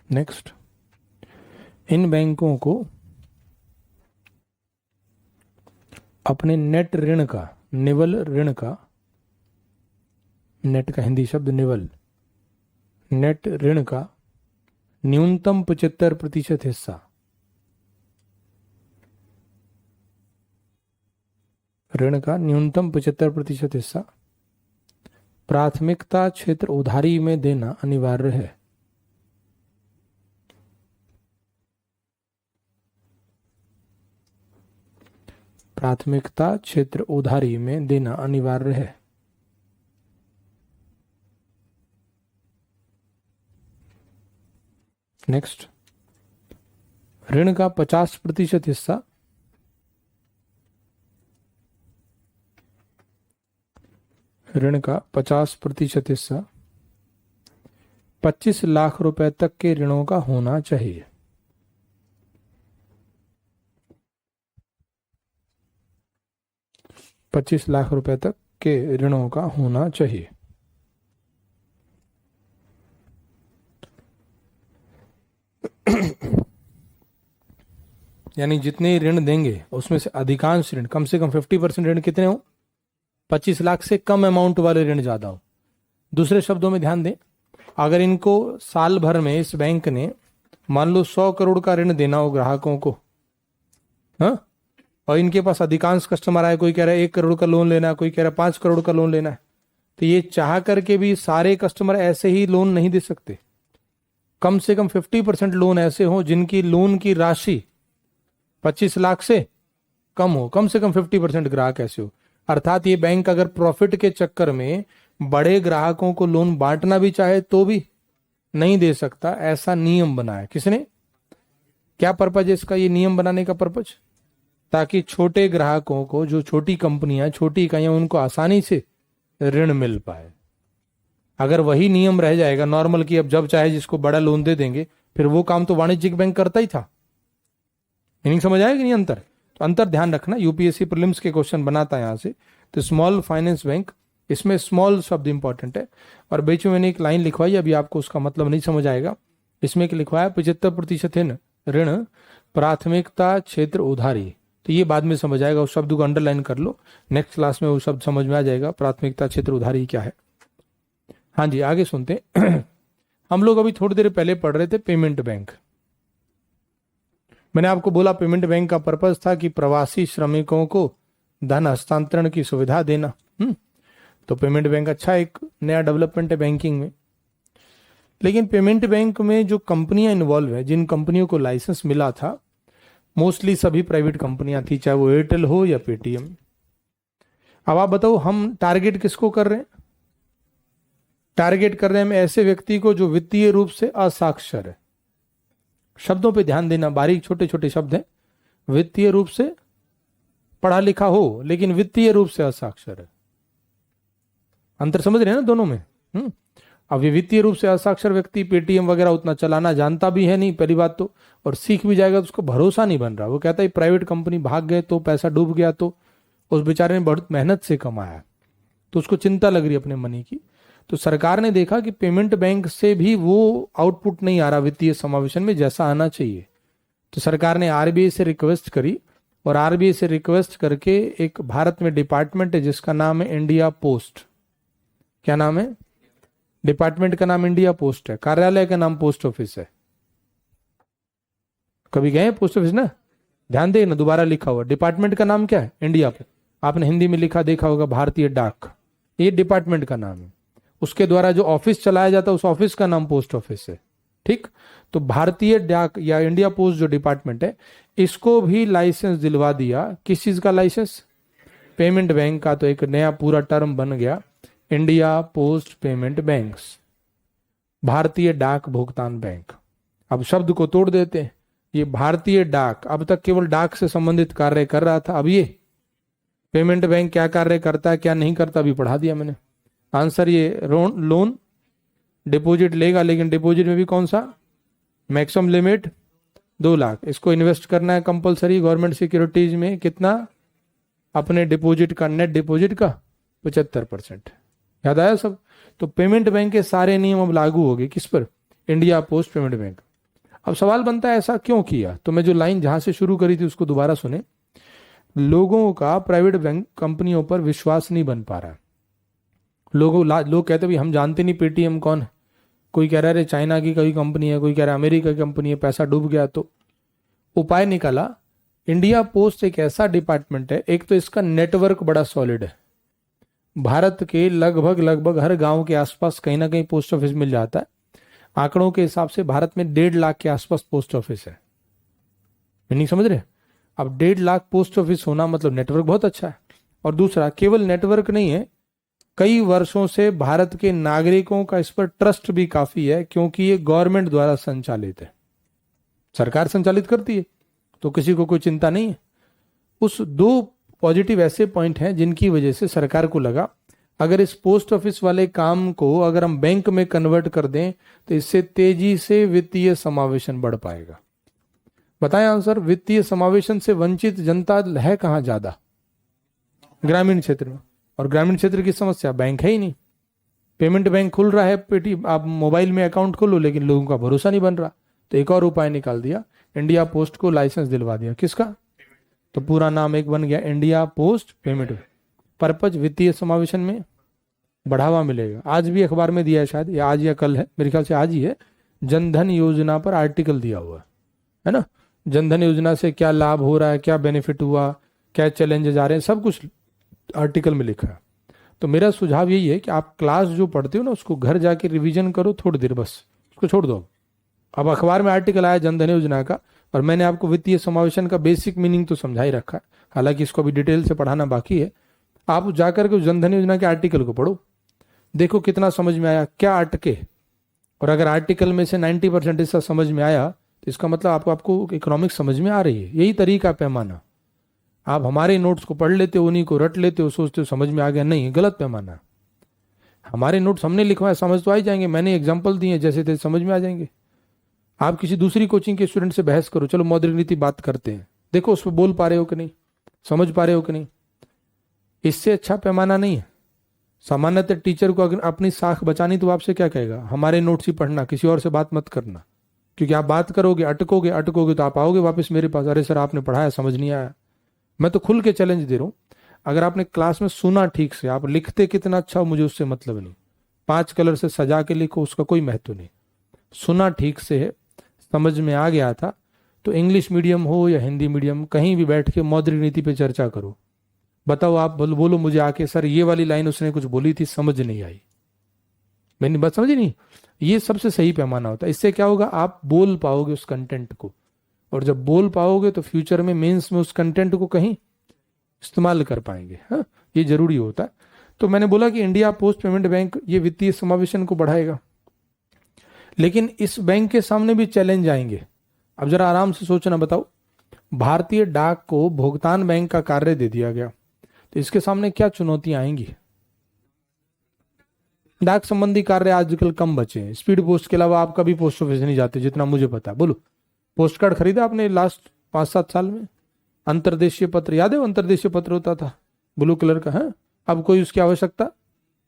नेक्स्ट, इन बैंकों को अपने नेट ऋण का, निवल ऋण का, नेट का हिंदी शब्द निवल, नेट ऋण का न्यूनतम 75% हिस्सा ऋण का न्यूनतम 75% हिस्सा प्राथमिकता क्षेत्र उधारी में देना अनिवार्य है। प्राथमिकता क्षेत्र उधारी में देना अनिवार्य है। नेक्स्ट, ऋण का 50% हिस्सा ऋण का 50% हिस्सा 25 लाख रुपए तक के ऋणों का होना चाहिए। ₹25 लाख तक के ऋणों का होना चाहिए। यानी जितने ऋण देंगे उसमें से अधिकांश ऋण, कम से कम 50% ऋण कितने हो? 25 लाख से कम अमाउंट वाले ऋण ज्यादा हो। दूसरे शब्दों में ध्यान दें, अगर इनको साल भर में इस बैंक ने मान लो 100 करोड़ का ऋण देना हो ग्राहकों को, हाँ, और इनके पास अधिकांश कस्टमर आए, कोई कह रहा है 1 करोड़ का लोन लेना है, कोई कह रहा है 5 करोड़ का लोन लेना है, तो ये चाह करके भी सारे कस्टमर ऐसे ही लोन नहीं दे सकते। कम से कम 50% लोन ऐसे हो जिनकी लोन की राशि 25 लाख से कम हो, कम से कम 50% ग्राहक ऐसे हो। अर्थात ये बैंक अगर प्रॉफिट के चक्कर में बड़े ग्राहकों को लोन बांटना भी चाहे तो भी नहीं दे सकता, ऐसा नियम बनाया। किसने? क्या पर्पज है इसका, ये नियम बनाने का पर्पज? ताकि छोटे ग्राहकों को, जो छोटी कंपनियां, छोटी इकाइयां, उनको आसानी से ऋण मिल पाए। अगर वही नियम रह जाएगा नॉर्मल की अब जब चाहे जिसको बड़ा लोन दे देंगे, फिर वो काम तो वाणिज्यिक बैंक करता ही था। मीनिंग समझ आएगा कि नहीं अंतर? तो अंतर ध्यान रखना, यूपीएससी प्रीलिम्स के क्वेश्चन बनाता है यहां से। तो स्मॉल फाइनेंस बैंक, इसमें स्मॉल शब्द इंपॉर्टेंट है। और बीच में मैंने एक लाइन लिखवाई, अभी आपको उसका मतलब नहीं समझ आएगा। इसमें एक लिखवाया 75% ऋण प्राथमिकता क्षेत्र उधारी, तो ये बाद में समझ आएगा, उस शब्द को अंडरलाइन कर लो, नेक्स्ट क्लास में वो शब्द समझ में आ जाएगा, प्राथमिकता क्षेत्र उधारी क्या है। हाँ जी, आगे सुनते हैं। हम लोग अभी थोड़ी देर पहले पढ़ रहे थे पेमेंट बैंक। मैंने आपको बोला पेमेंट बैंक का पर्पज था कि प्रवासी श्रमिकों को धन हस्तांतरण की सुविधा देना। तो पेमेंट बैंक अच्छा एक नया डेवलपमेंट है बैंकिंग में। लेकिन पेमेंट बैंक में जो कंपनियां इन्वॉल्व है, जिन कंपनियों को लाइसेंस मिला था, मोस्टली सभी प्राइवेट कंपनियां थी, चाहे वो एयरटेल हो या पेटीएम। अब आप बताओ, हम टारगेट किसको कर रहे हैं? टारगेट कर रहे हैं हम ऐसे व्यक्ति को जो वित्तीय रूप से असाक्षर है। शब्दों पे ध्यान देना, बारीक छोटे छोटे शब्द हैं। वित्तीय रूप से पढ़ा लिखा हो लेकिन वित्तीय रूप से असाक्षर है। अंतर समझ रहे हैं ना दोनों में? अब ये वित्तीय रूप से असाक्षर व्यक्ति पेटीएम वगैरह उतना चलाना जानता भी है नहीं, पहली बात तो, और सीख भी जाएगा तो उसको भरोसा नहीं बन रहा। वो कहता है प्राइवेट कंपनी भाग गए तो, पैसा डूब गया तो, उस बेचारे ने बहुत मेहनत से कमाया, तो उसको चिंता लग रही है अपने मनी की। तो सरकार ने देखा कि पेमेंट बैंक से भी वो आउटपुट नहीं आ रहा वित्तीय समावेशन में जैसा आना चाहिए। तो सरकार ने आरबीआई से रिक्वेस्ट करी, और आरबीआई से रिक्वेस्ट करके एक भारत में डिपार्टमेंट है जिसका नाम है इंडिया पोस्ट। क्या नाम है? डिपार्टमेंट का नाम इंडिया पोस्ट है, कार्यालय का नाम पोस्ट ऑफिस है। कभी गए पोस्ट ऑफिस ना? ध्यान दे ना, दोबारा लिखा हुआ डिपार्टमेंट का नाम क्या है? India post. आपने हिंदी में लिखा देखा होगा भारतीय डाक, ये डिपार्टमेंट का नाम है। उसके द्वारा जो ऑफिस चलाया जाता है उस ऑफिस का नाम पोस्ट ऑफिस है। ठीक, तो भारतीय डाक या इंडिया पोस्ट जो डिपार्टमेंट है, इसको भी लाइसेंस दिलवा दिया। किस चीज का लाइसेंस? पेमेंट बैंक का। तो एक नया पूरा टर्म बन गया, इंडिया पोस्ट पेमेंट बैंक्स, भारतीय डाक भुगतान बैंक। अब शब्द को तोड़ देते हैं, ये भारतीय डाक अब तक केवल डाक से संबंधित कार्य कर रहा था, अब ये पेमेंट बैंक क्या कार्य करता है क्या नहीं करता अभी पढ़ा दिया मैंने। आंसर ये लोन डिपॉजिट लेगा, लेकिन डिपॉजिट में भी कौन सा? Maximum limit 2 lakh. इसको इन्वेस्ट करना है कंपलसरी गवर्नमेंट सिक्योरिटीज में। कितना? अपने डिपॉजिट का, नेट डिपॉजिट का 75%। याद आया सब? तो पेमेंट बैंक के सारे नियम अब लागू हो गए किस पर? India post payment bank. अब सवाल बनता है ऐसा क्यों किया, तो मैं जो लाइन जहां से शुरू करी थी उसको दोबारा सुने। लोगों का प्राइवेट बैंक कंपनियों पर विश्वास नहीं बन पा रहा है। लोग कहते भाई हम जानते नहीं पेटीएम कौन है, कोई कह रहा है चाइना की कोई कंपनी है, कोई कह रहा है अमेरिका की कंपनी है, पैसा डूब गया। तो उपाय निकाला, इंडिया पोस्ट एक ऐसा डिपार्टमेंट है, एक तो इसका नेटवर्क बड़ा सॉलिड है, भारत के लगभग लगभग हर गांव के आसपास कहीं ना कहीं पोस्ट ऑफिस मिल जाता है। आंकड़ों के हिसाब से भारत में 1.5 लाख के आसपास पोस्ट ऑफिस है। नहीं समझ रहे? अब 1.5 लाख पोस्ट ऑफिस होना मतलब नेटवर्क बहुत अच्छा है। और दूसरा, केवल नेटवर्क नहीं है, कई वर्षों से भारत के नागरिकों का इस पर ट्रस्ट भी काफी है, क्योंकि ये गवर्नमेंट द्वारा संचालित है, सरकार संचालित करती है, तो किसी को कोई चिंता नहीं है। उस 2 पॉजिटिव ऐसे पॉइंट हैं जिनकी वजह से सरकार को लगा अगर इस पोस्ट ऑफिस वाले काम को अगर हम बैंक में कन्वर्ट कर दें तो इससे तेजी से वित्तीय समावेशन बढ़ पाएगा। बताएं आंसर, वित्तीय समावेशन से वंचित जनता है कहां ज्यादा? ग्रामीण क्षेत्र में। और ग्रामीण क्षेत्र की समस्या, बैंक है ही नहीं। पेमेंट बैंक खुल रहा है, पेटी आप मोबाइल में अकाउंट खोलो, लेकिन लोगों का भरोसा नहीं बन रहा। तो एक और उपाय निकाल दिया, इंडिया पोस्ट को लाइसेंस दिलवा दिया। किसका? तो पूरा नाम एक बन गया, इंडिया पोस्ट पेमेंट। पर्पज वित्तीय समावेशन में बढ़ावा मिलेगा। आज भी अखबार में दिया है, शायद या आज या कल है, मेरे ख्याल से आज ही है, जनधन योजना पर आर्टिकल दिया हुआ है ना। जनधन योजना से क्या लाभ हो रहा है, क्या बेनिफिट हुआ, क्या चैलेंजेस आ रहे हैं, सब कुछ आर्टिकल में लिखा है। तो मेरा सुझाव यही है कि आप क्लास जो पढ़ते हो ना उसको घर जाके रिवीजन करो थोड़ी देर, बस उसको छोड़ दो। अब अखबार में आर्टिकल आया जनधन योजना का, और मैंने आपको वित्तीय समावेशन का बेसिक मीनिंग तो समझा ही रखा है, हालांकि इसको अभी डिटेल से पढ़ाना बाकी है। आप जाकर के जनधन योजना के आर्टिकल को पढ़ो, देखो कितना समझ में आया, क्या अटके। और अगर आर्टिकल में से 90% हिस्सा समझ में आया तो इसका मतलब आपको इकोनॉमिक्स समझ में आ रही है। यही तरीका पैमाना। आप हमारे नोट्स को पढ़ लेते हो, उन्हीं को रट लेते हो, सोचते हो समझ में आ गया, नहीं, गलत पैमाना। हमारे नोट्स हमने लिखवाए, समझ तो आ ही जाएंगे, मैंने एग्जाम्पल दिए, जैसे थे समझ में आ जाएंगे। आप किसी दूसरी कोचिंग के स्टूडेंट से बहस करो, चलो मौद्रिक नीति बात करते हैं, देखो उस पर बोल पा रहे हो कि नहीं, समझ पा रहे हो कि नहीं। इससे अच्छा पैमाना नहीं है। सामान्यतः टीचर को अगर अपनी साख बचानी तो आपसे क्या कहेगा, हमारे नोट्स ही पढ़ना, किसी और से बात मत करना। क्योंकि आप बात करोगे, अटकोगे तो आप आओगे वापस मेरे पास, अरे सर आपने पढ़ाया समझ नहीं आया। मैं तो खुल के चैलेंज दे रहा हूं, अगर आपने क्लास में सुना ठीक से, आप लिखते कितना अच्छा हो मुझे उससे मतलब नहीं, 5 कलर से सजा के लिखो उसका कोई महत्व नहीं। सुना ठीक से है, समझ में आ गया था, तो इंग्लिश मीडियम हो या हिंदी मीडियम, कहीं भी बैठ के मौद्रिक नीति पे चर्चा करो। बताओ, आप बोलो मुझे आके, सर ये वाली लाइन उसने कुछ बोली थी समझ नहीं आई, मैंने बात समझी नहीं। ये सबसे सही पैमाना होता है। इससे क्या होगा, आप बोल पाओगे उस कंटेंट को, और जब बोल पाओगे तो फ्यूचर में मेंस में उस कंटेंट को कहीं इस्तेमाल कर पाएंगे। हाँ, ये जरूरी होता है। तो मैंने बोला कि इंडिया पोस्ट पेमेंट बैंक ये वित्तीय समावेशन को बढ़ाएगा, लेकिन इस बैंक के सामने भी चैलेंज आएंगे। अब जरा आराम से सोचना, बताओ, भारतीय डाक को भुगतान बैंक का कार्य दे दिया गया, तो इसके सामने क्या चुनौतियां आएंगी? डाक संबंधी कार्य आजकल कम बचे हैं, स्पीड पोस्ट के अलावा आप कभी पोस्ट ऑफिस नहीं जाते जितना मुझे पता है। बोलो, पोस्ट कार्ड खरीदा आपने लास्ट 5-7 साल में? अंतर्देशीय पत्र याद है, अंतर्देशीय पत्र होता था ब्लू कलर का, है? अब कोई उसकी आवश्यकता,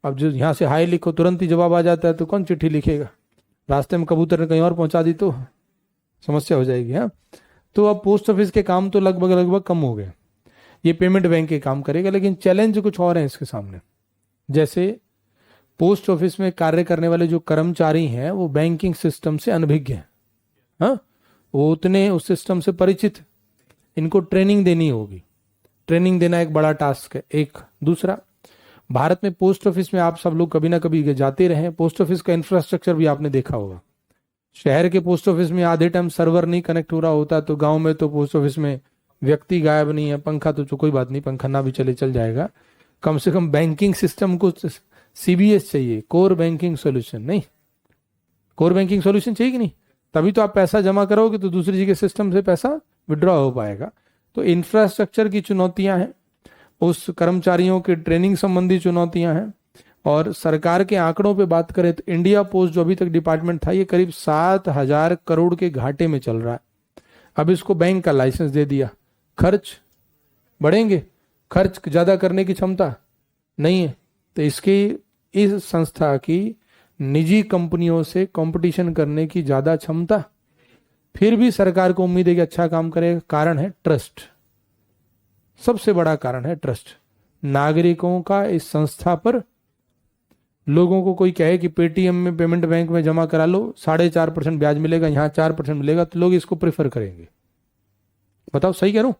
अब जो यहां से हाई लिखो तुरंत ही जवाब आ जाता है, तो कौन चिट्ठी लिखेगा? रास्ते में कबूतर ने कहीं और पहुंचा दी तो समस्या हो जाएगी। हाँ, तो अब पोस्ट ऑफिस के काम तो लगभग लगभग कम हो गए, ये पेमेंट बैंक के काम करेगा। लेकिन चैलेंज कुछ और है इसके सामने। जैसे पोस्ट ऑफिस में कार्य करने वाले जो कर्मचारी हैं वो बैंकिंग सिस्टम से अनभिज्ञ हैं। हाँ, वो उतने उस सिस्टम से परिचित, इनको ट्रेनिंग देनी होगी। ट्रेनिंग देना एक बड़ा टास्क है। एक दूसरा, भारत में पोस्ट ऑफिस में आप सब लोग कभी ना कभी जाते रहे, पोस्ट ऑफिस का इंफ्रास्ट्रक्चर भी आपने देखा होगा। शहर के पोस्ट ऑफिस में आधे टाइम सर्वर नहीं कनेक्ट हो रहा होता, तो गांव में तो पोस्ट ऑफिस में व्यक्ति गायब नहीं है, पंखा तो कोई बात नहीं, पंखा ना भी चल जाएगा। कम से कम बैंकिंग सिस्टम को सीबीएस चाहिए, कोर बैंकिंग सॉल्यूशन। नहीं, कोर बैंकिंग सॉल्यूशन चाहिए कि नहीं? तभी तो आप पैसा जमा करोगे तो दूसरी जगह सिस्टम से पैसा विड्रॉ हो पाएगा। तो इंफ्रास्ट्रक्चर की चुनौतियां हैं, उस कर्मचारियों के ट्रेनिंग संबंधी चुनौतियां हैं। और सरकार के आंकड़ों पे बात करें तो इंडिया पोस्ट जो अभी तक डिपार्टमेंट था, ये करीब 7,000 करोड़ के घाटे में चल रहा है। अब इसको बैंक का लाइसेंस दे दिया, खर्च बढ़ेंगे, खर्च ज्यादा करने की क्षमता नहीं है, तो इसकी इस संस्था की निजी कंपनियों से कंपटीशन करने की ज्यादा क्षमता, फिर भी सरकार को उम्मीद है कि अच्छा काम करेगा। कारण है ट्रस्ट, सबसे बड़ा कारण है ट्रस्ट। नागरिकों का इस संस्था पर, लोगों को कोई कहे कि पेटीएम में, पेमेंट बैंक में जमा करा लो, 4.5% ब्याज मिलेगा, यहाँ 4% मिलेगा, तो लोग इसको प्रेफर करेंगे। बताओ सही कह रहा हूं?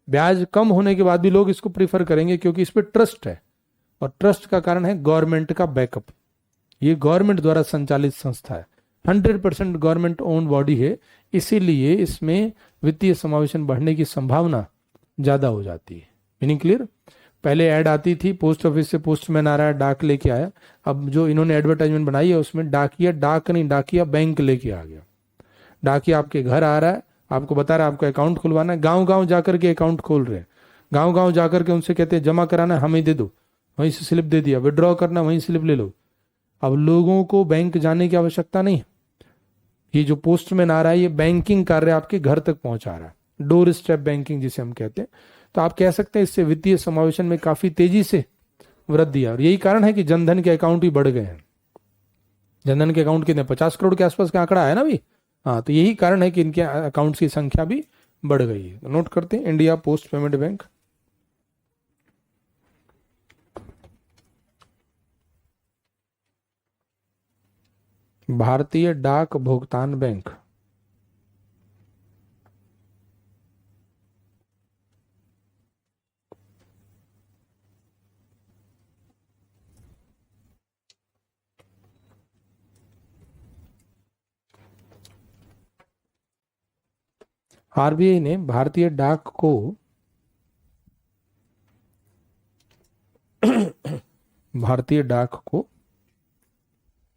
ब्याज कम होने के बाद भी लोग इसको प्रेफर करेंगे क्योंकि इस पर ट्रस्ट है। और ट्रस्ट का कारण है गवर्नमेंट का बैकअप। ये गवर्नमेंट द्वारा संचालित संस्था है, 100% गवर्नमेंट ओन बॉडी है, इसीलिए इसमें वित्तीय समावेशन बढ़ने की संभावना ज्यादा हो जाती है। Meaning clear? पहले ऐड आती थी, पोस्ट ऑफिस से पोस्टमैन आ रहा है, डाक लेके आया। अब जो इन्होंने एडवर्टाइजमेंट बनाई है उसमें डाकिया, डाक नहीं, डाकिया बैंक लेके आ गया। डाकिया आपके घर आ रहा है, आपको बता रहा है आपको अकाउंट खुलवाना है, गांव गांव जाकर के अकाउंट खोल रहे हैं, गांव गांव जाकर के उनसे कहते हैं जमा कराना है, हमें दे दो, वहीं से स्लिप दे दिया, विड्रॉ करना वहीं स्लिप ले लो। अब लोगों को बैंक जाने की आवश्यकता नहीं। ये जो पोस्टमैन आ रहा है ये बैंकिंग कार्य आपके घर तक पहुंचा रहा है, डोर स्टेप बैंकिंग जिसे हम कहते हैं। तो आप कह सकते हैं इससे वित्तीय समावेशन में काफी तेजी से वृद्धि है। और यही कारण है कि जनधन के अकाउंट भी बढ़ गए हैं। जनधन के अकाउंट कितने, 50 करोड़ के आसपास का आंकड़ा है ना अभी। हाँ, तो यही कारण है कि इनके अकाउंट्स की संख्या भी बढ़ गई है। तो नोट करते हैं, इंडिया पोस्ट पेमेंट बैंक, भारतीय डाक भुगतान बैंक, आरबीआई ने भारतीय डाक को भारतीय डाक को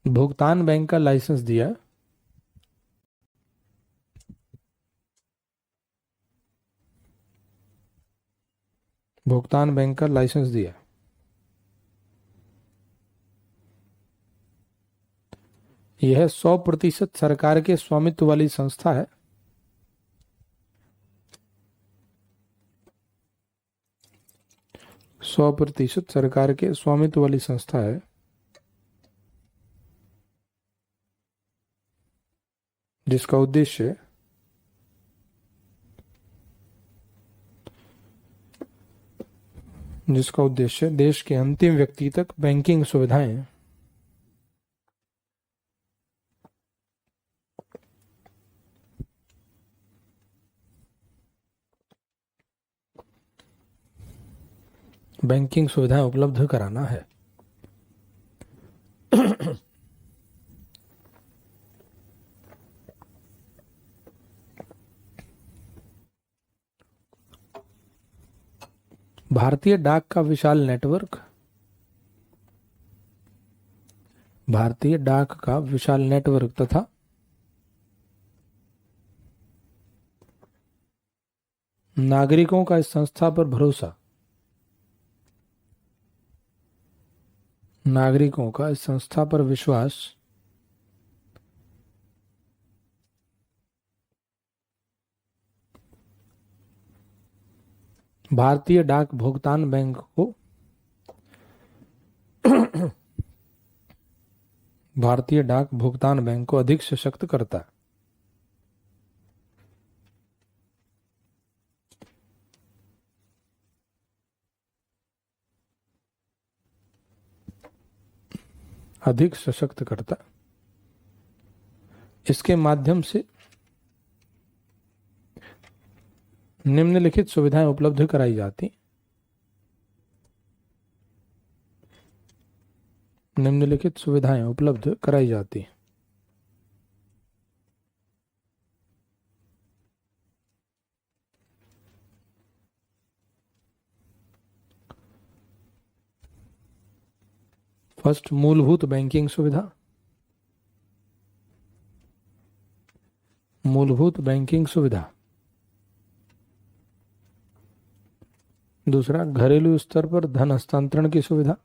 भुगतान बैंक का लाइसेंस दिया। भुगतान बैंक का लाइसेंस दिया। यह 100% सरकार के स्वामित्व वाली संस्था है। सौ प्रतिशत सरकार के स्वामित्व वाली संस्था है, जिसका उद्देश्य देश के अंतिम व्यक्ति तक बैंकिंग सुविधाएं उपलब्ध कराना है। भारतीय डाक का विशाल नेटवर्क, तथा नागरिकों का इस संस्था पर भरोसा, विश्वास भारतीय डाक भुगतान बैंक को अधिक सशक्त करता है। इसके माध्यम से निम्नलिखित सुविधाएं उपलब्ध कराई जाती। फर्स्ट, मूलभूत बैंकिंग सुविधा। दूसरा, घरेलू स्तर पर धन हस्तांतरण की सुविधा।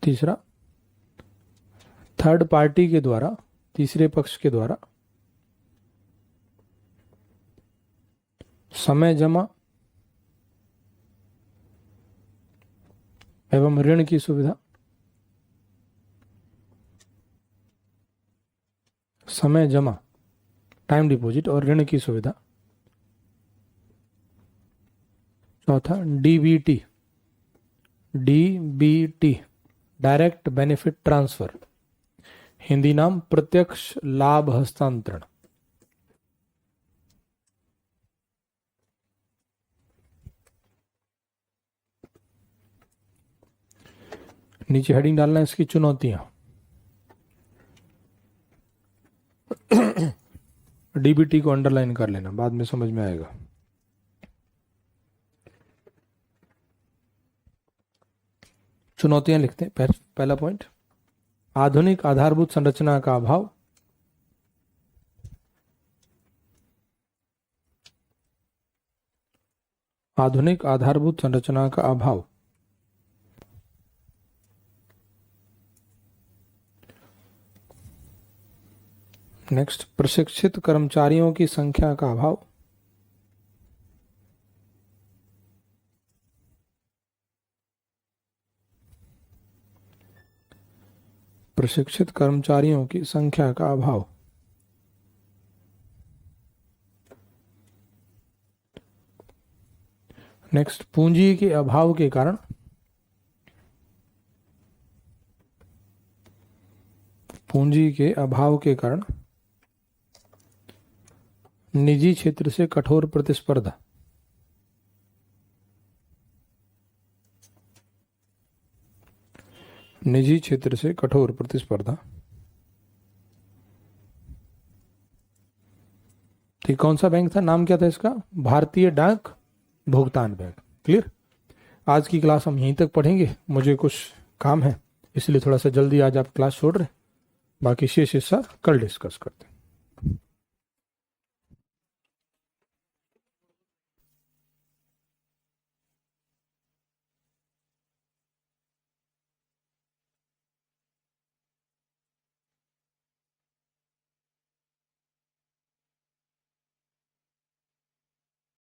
तीसरा, थर्ड पार्टी के द्वारा, तीसरे पक्ष के द्वारा समय जमा एवं ऋण की सुविधा, समय जमा टाइम डिपॉजिट और ऋण की सुविधा। चौथा DBT, DBT direct benefit transfer, Hindi नाम प्रत्यक्ष लाभ हस्तांतरण। नीचे हेडिंग डालना है इसकी चुनौतियां। डीबीटी को अंडरलाइन कर लेना, बाद में समझ में आएगा। चुनौतियां लिखते हैं। पहला पॉइंट, आधुनिक आधारभूत संरचना का अभाव। आधुनिक आधारभूत संरचना का अभाव। नेक्स्ट, प्रशिक्षित कर्मचारियों की संख्या का अभाव। प्रशिक्षित कर्मचारियों की संख्या का अभाव। नेक्स्ट, पूंजी के अभाव के कारण। पूंजी के अभाव के कारण निजी क्षेत्र से कठोर प्रतिस्पर्धा। निजी क्षेत्र से कठोर प्रतिस्पर्धा। तो कौन सा बैंक था, नाम क्या था इसका? भारतीय डाक भुगतान बैंक। क्लियर। आज की क्लास हम यहीं तक पढ़ेंगे, मुझे कुछ काम है इसलिए थोड़ा सा जल्दी आज आप क्लास छोड़ रहे, बाकी शेष हिस्सा कल डिस्कस करते हैं।